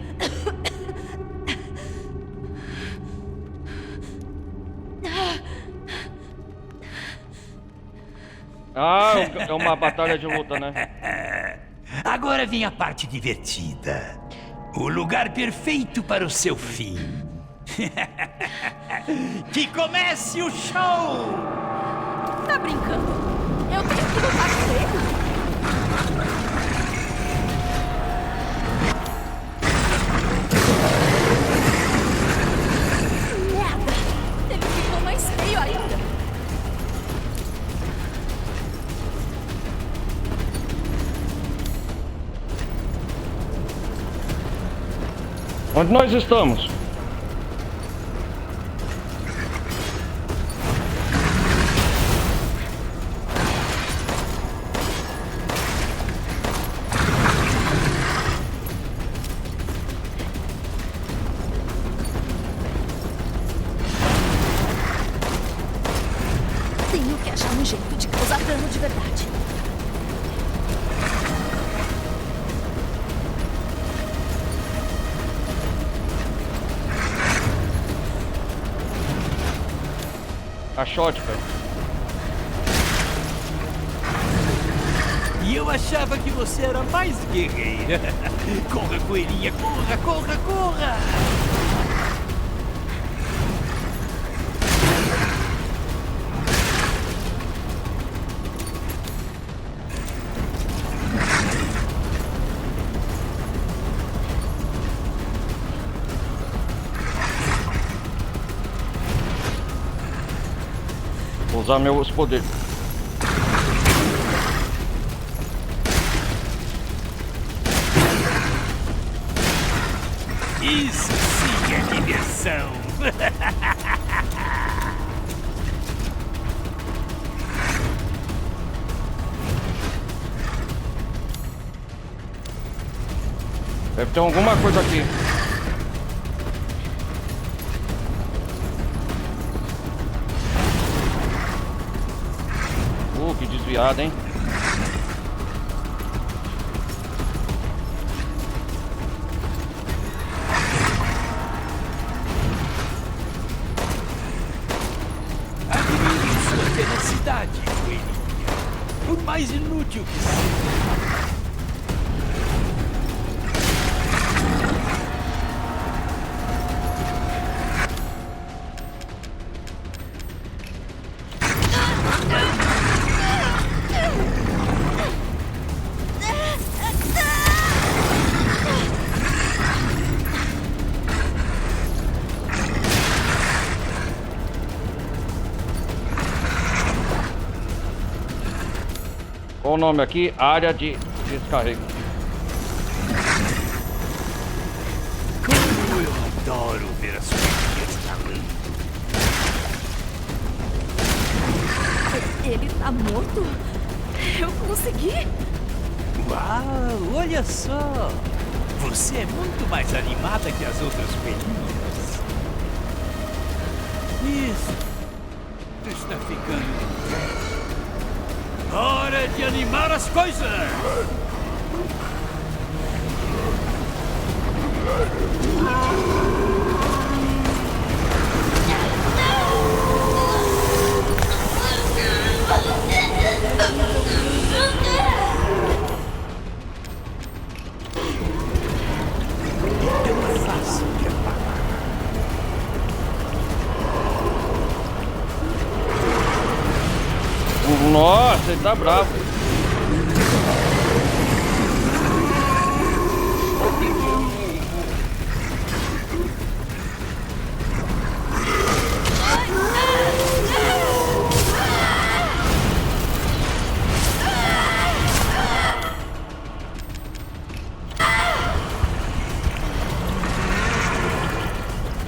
É uma batalha de luta, né? Agora vem a parte divertida. O lugar perfeito para o seu fim. Que comece o show! Tá brincando? Eu tenho que lutar com ele? Merda! Ele ficou mais feio ainda. Onde nós estamos? Tenho que achar um jeito de causar dano de verdade. A shotgun. E eu achava que você era mais guerreira. Corra, coelhinha, corra, corra, corra! Vou usar meus poderes. Isso sim é diversão! Deve ter alguma coisa aqui. Que desviado, hein? Admire sua tenacidade, coelhinha. Por mais inútil que seja. Qual o nome aqui? Área de descarrego. Como eu adoro ver as coelhinhas falando. Ele tá morto? Eu consegui? Uau, olha só! Você é muito mais animada que as outras coelhinhas. Isso está ficando Hora de animar as coisas! Nossa, ele tá bravo.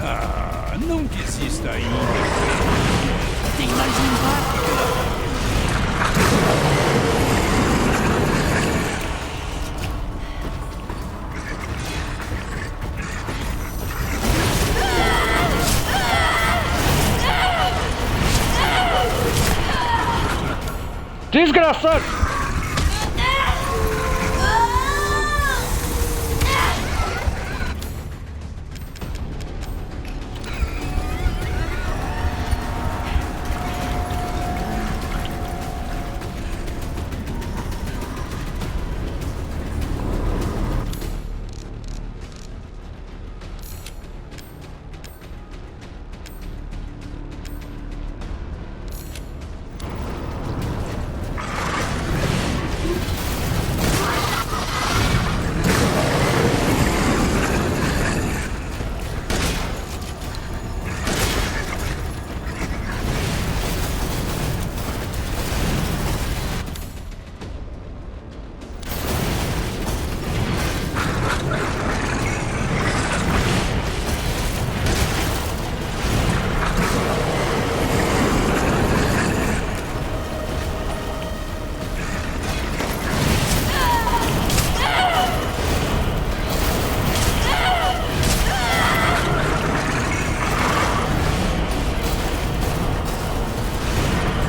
Ah, não desista ainda. Tem mais um barco. Desgraçado!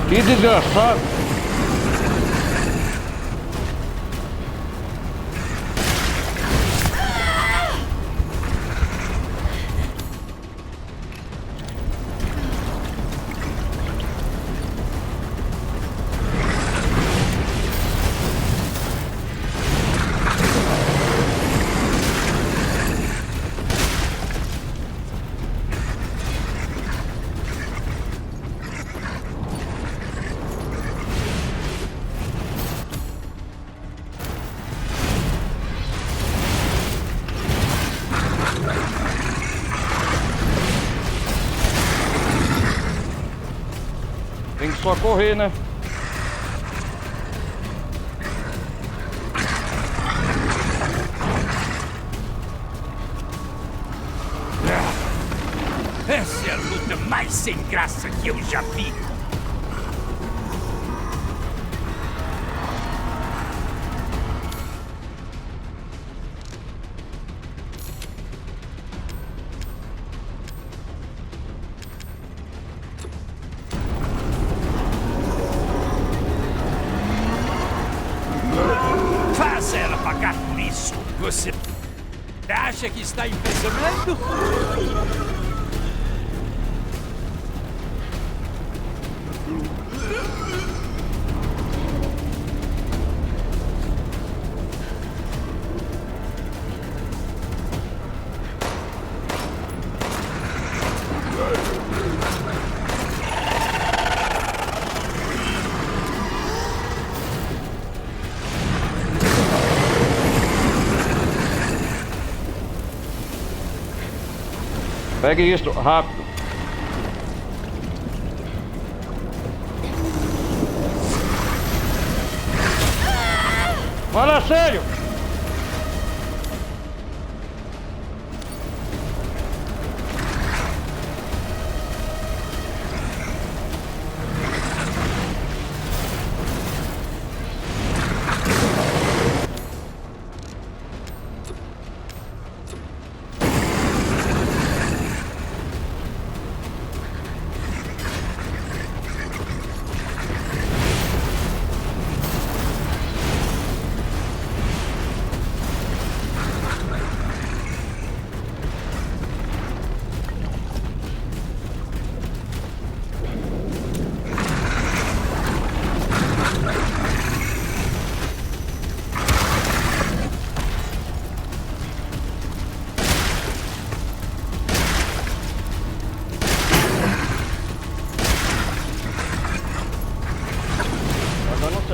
Que desgraçado! Tem que só correr, né? Essa é a luta mais sem graça que eu já vi. Faça ela pagar por isso. Você acha que está impressionando? Pegue isso, rápido. Fala sério!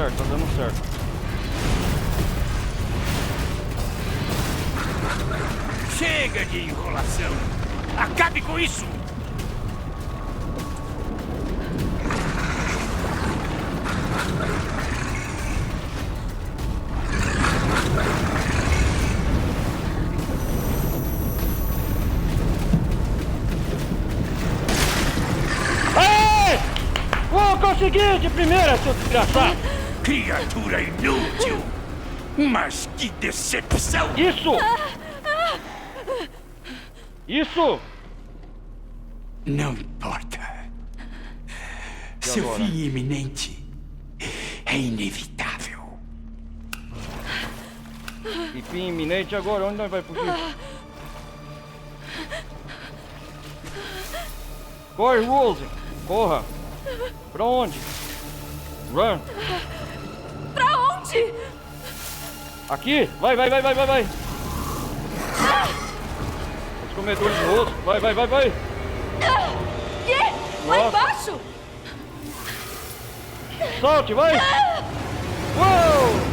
certo, tá dando certo. Chega de enrolação! Acabe com isso! Consegui de primeira, seu desgraçado! Criatura inútil! Mas que decepção! Isso! Isso! Não importa. Seu agora? fim iminente é inevitável. E fim iminente agora, onde nós vai fugir? Corre, Rose! Corra! Pra onde? Run! Pra onde? Aqui! Vai! Os comedores de rosto! Vai! Quê? Lá Nossa. embaixo? Solte, vai! Uou!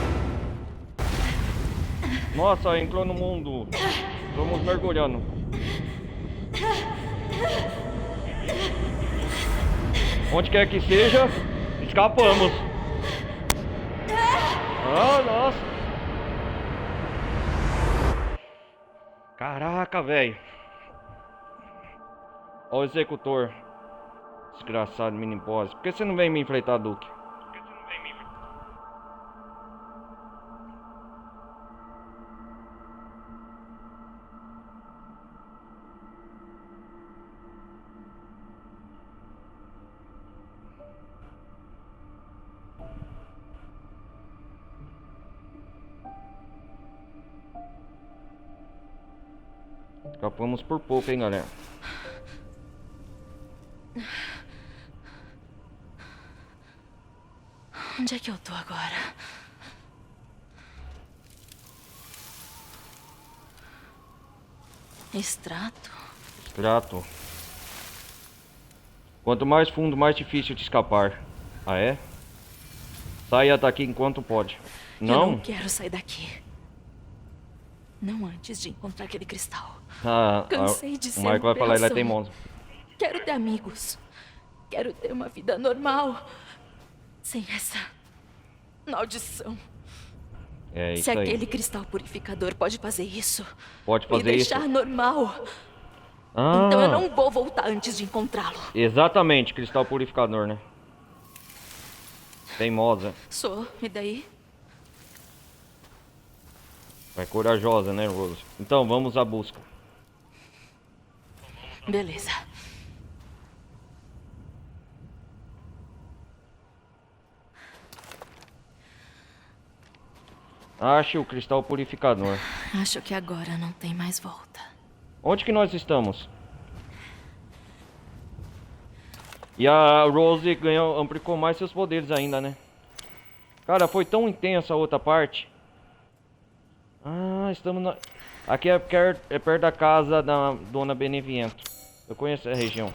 Nossa, entrou no mundo. Vamos mergulhando. Onde quer que seja, escapamos. Ah, nossa. Caraca, velho. Ó o executor. Desgraçado, mini boss. Por que você não vem me enfrentar, Duque? Escapamos por pouco, hein, galera. Onde é que eu tô agora? Extrato? Extrato. Quanto mais fundo, mais difícil de escapar. Ah, é? Saia daqui enquanto pode. Eu Não? não quero sair daqui. Não antes de encontrar aquele cristal. Cansei de o ser Michael vai falar, ele é bênção. teimoso. Quero ter amigos. Quero ter uma vida normal. Sem essa maldição. É isso Se aí. aquele cristal purificador pode fazer isso, Pode me fazer isso. deixar normal, Ah, então eu não vou voltar antes de encontrá-lo. exatamente, cristal purificador, né? Teimosa. Sou, e daí? Vai corajosa, né, Rose? Então, vamos à busca. Beleza. Ache o cristal purificador. Acho que agora não tem mais volta. Onde que nós estamos? E a Rose ganhou, amplificou mais seus poderes ainda, né? Cara, foi tão intensa a outra parte. Ah, estamos na... Aqui é perto da casa da Dona Beneviento. Eu conheço a região.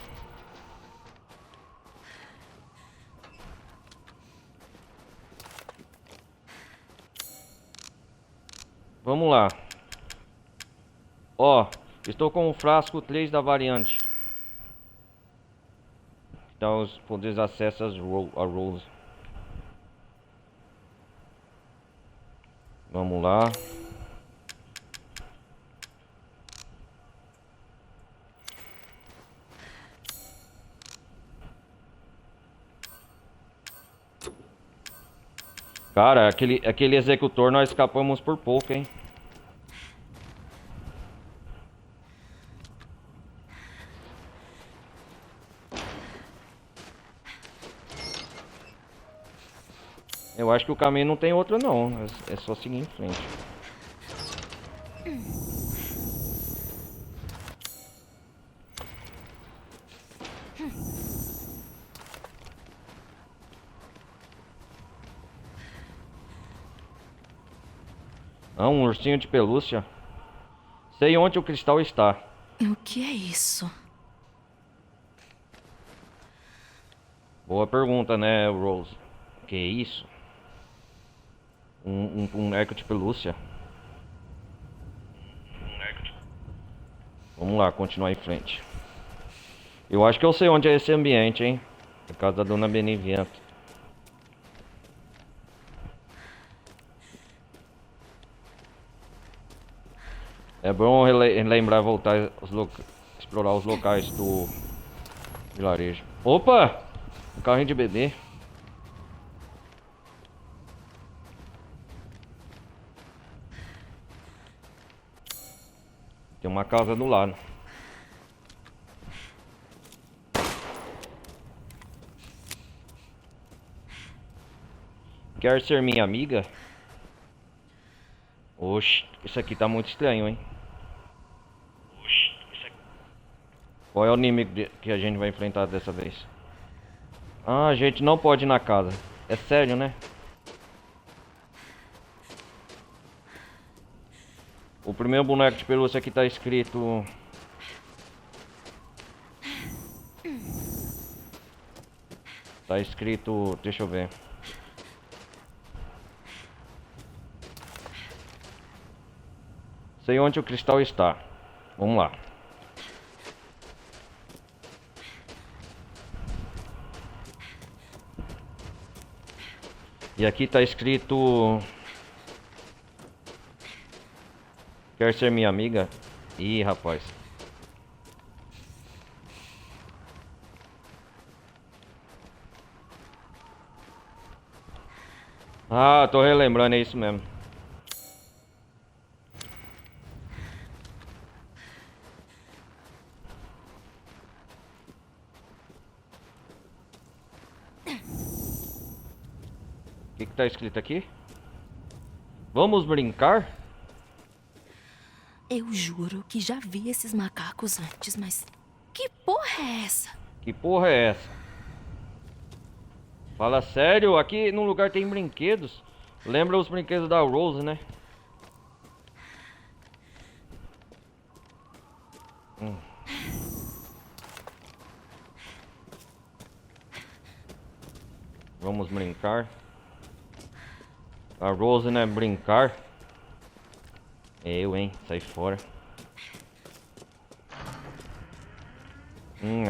Vamos lá. Ó, estou com o frasco 3 da variante. Então os poderes acessam a Rose. Vamos lá. Cara, aquele executor nós escapamos por pouco, hein? Eu acho que o caminho não tem outro não, é só seguir em frente. Ah, um ursinho de pelúcia. Sei onde o cristal está. O que é isso? Boa pergunta, né, Rose? Que isso? Um boneco de pelúcia. Vamos lá, continuar em frente. Eu acho que eu sei onde é esse ambiente, hein? É a casa da Dona Benevento. É bom lembrar, voltar, explorar os locais do vilarejo. Opa! Um carrinho de bebê. Tem uma casa do lado. Quer ser minha amiga? Oxe, isso aqui tá muito estranho, hein? Qual é o inimigo que a gente vai enfrentar dessa vez? Ah, a gente não pode ir na casa. É sério, né? O primeiro boneco de pelúcia aqui tá escrito... Tá escrito... Deixa eu ver. Sei onde o cristal está. Vamos lá. E aqui tá escrito... Quer ser minha amiga? Ih, rapaz. Ah, tô relembrando, é isso mesmo. O que tá escrito aqui? Vamos brincar? Eu juro que já vi esses macacos antes, mas... Que porra é essa? Que porra é essa? Fala sério, aqui no lugar tem brinquedos. Lembra os brinquedos da Rose, né? Vamos brincar. A Rose não é brincar. Eu, hein? Sai fora.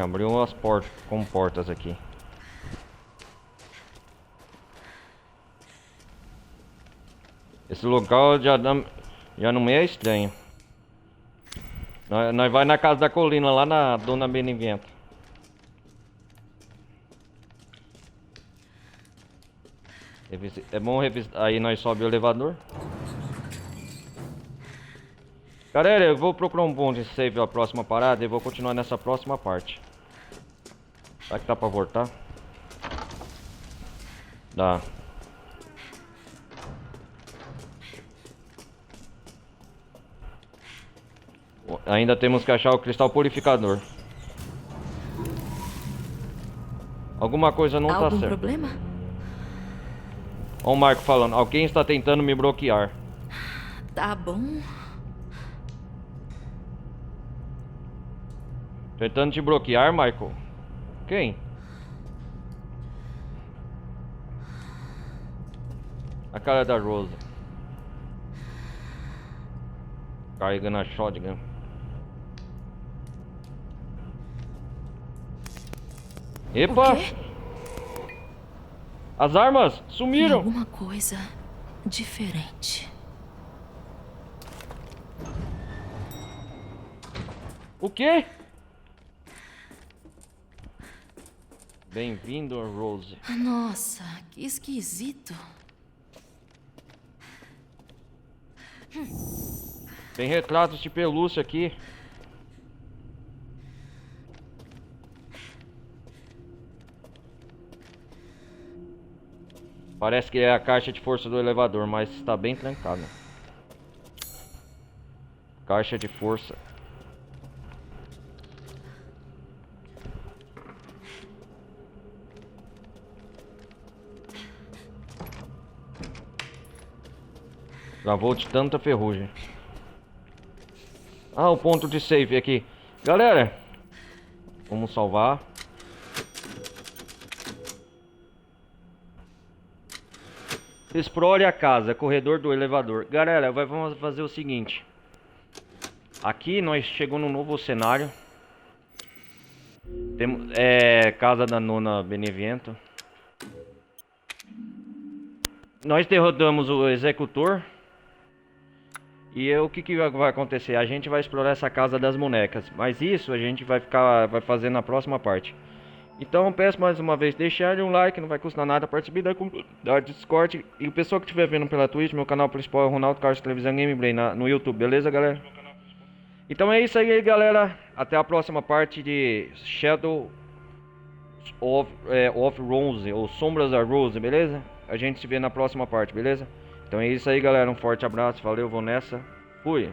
Abriu as portas, com portas aqui. Esse local já não é estranho. Nós vai na casa da colina, lá na Dona Benevento. É bom revisar. Aí nós sobe o elevador. Galera, eu vou procurar um ponto de save a próxima parada e vou continuar nessa próxima parte. Será que dá pra voltar? Dá. Ainda temos que achar o cristal purificador. Alguma coisa não tá certa. Algum problema? Olha o Marco falando, alguém está tentando me bloquear. Tá bom. Tentando te bloquear, Michael? Quem? A cara da Rosa. Carregando a shotgun. Epa! O quê? As armas Tem sumiram! alguma coisa diferente. O quê? Bem-vindo, Rose. Nossa, que esquisito. Tem retratos de pelúcia aqui. Parece que é a caixa de força do elevador, mas está bem trancado. Caixa de força. Travou de tanta ferrugem. Ah, o ponto de save aqui. Galera, vamos salvar. Explore a casa, corredor do elevador. Galera, vamos fazer o seguinte. Aqui nós chegamos num novo cenário. Temos, casa da Nona Benevento. Nós derrotamos o executor. E o que vai acontecer? A gente vai explorar essa casa das bonecas. Mas isso a gente vai fazer na próxima parte. Então peço mais uma vez, deixar um like, não vai custar nada, participe da comunidade Discord. E o pessoal que estiver vendo pela Twitch, meu canal principal é Ronaldo Carlos Televisão Gameplay no YouTube, beleza, galera? Então é isso aí, galera. Até a próxima parte de Shadow of Rose, ou Sombras da Rose, beleza? A gente se vê na próxima parte, beleza? Então é isso aí, galera. Um forte abraço, valeu, vou nessa. Fui!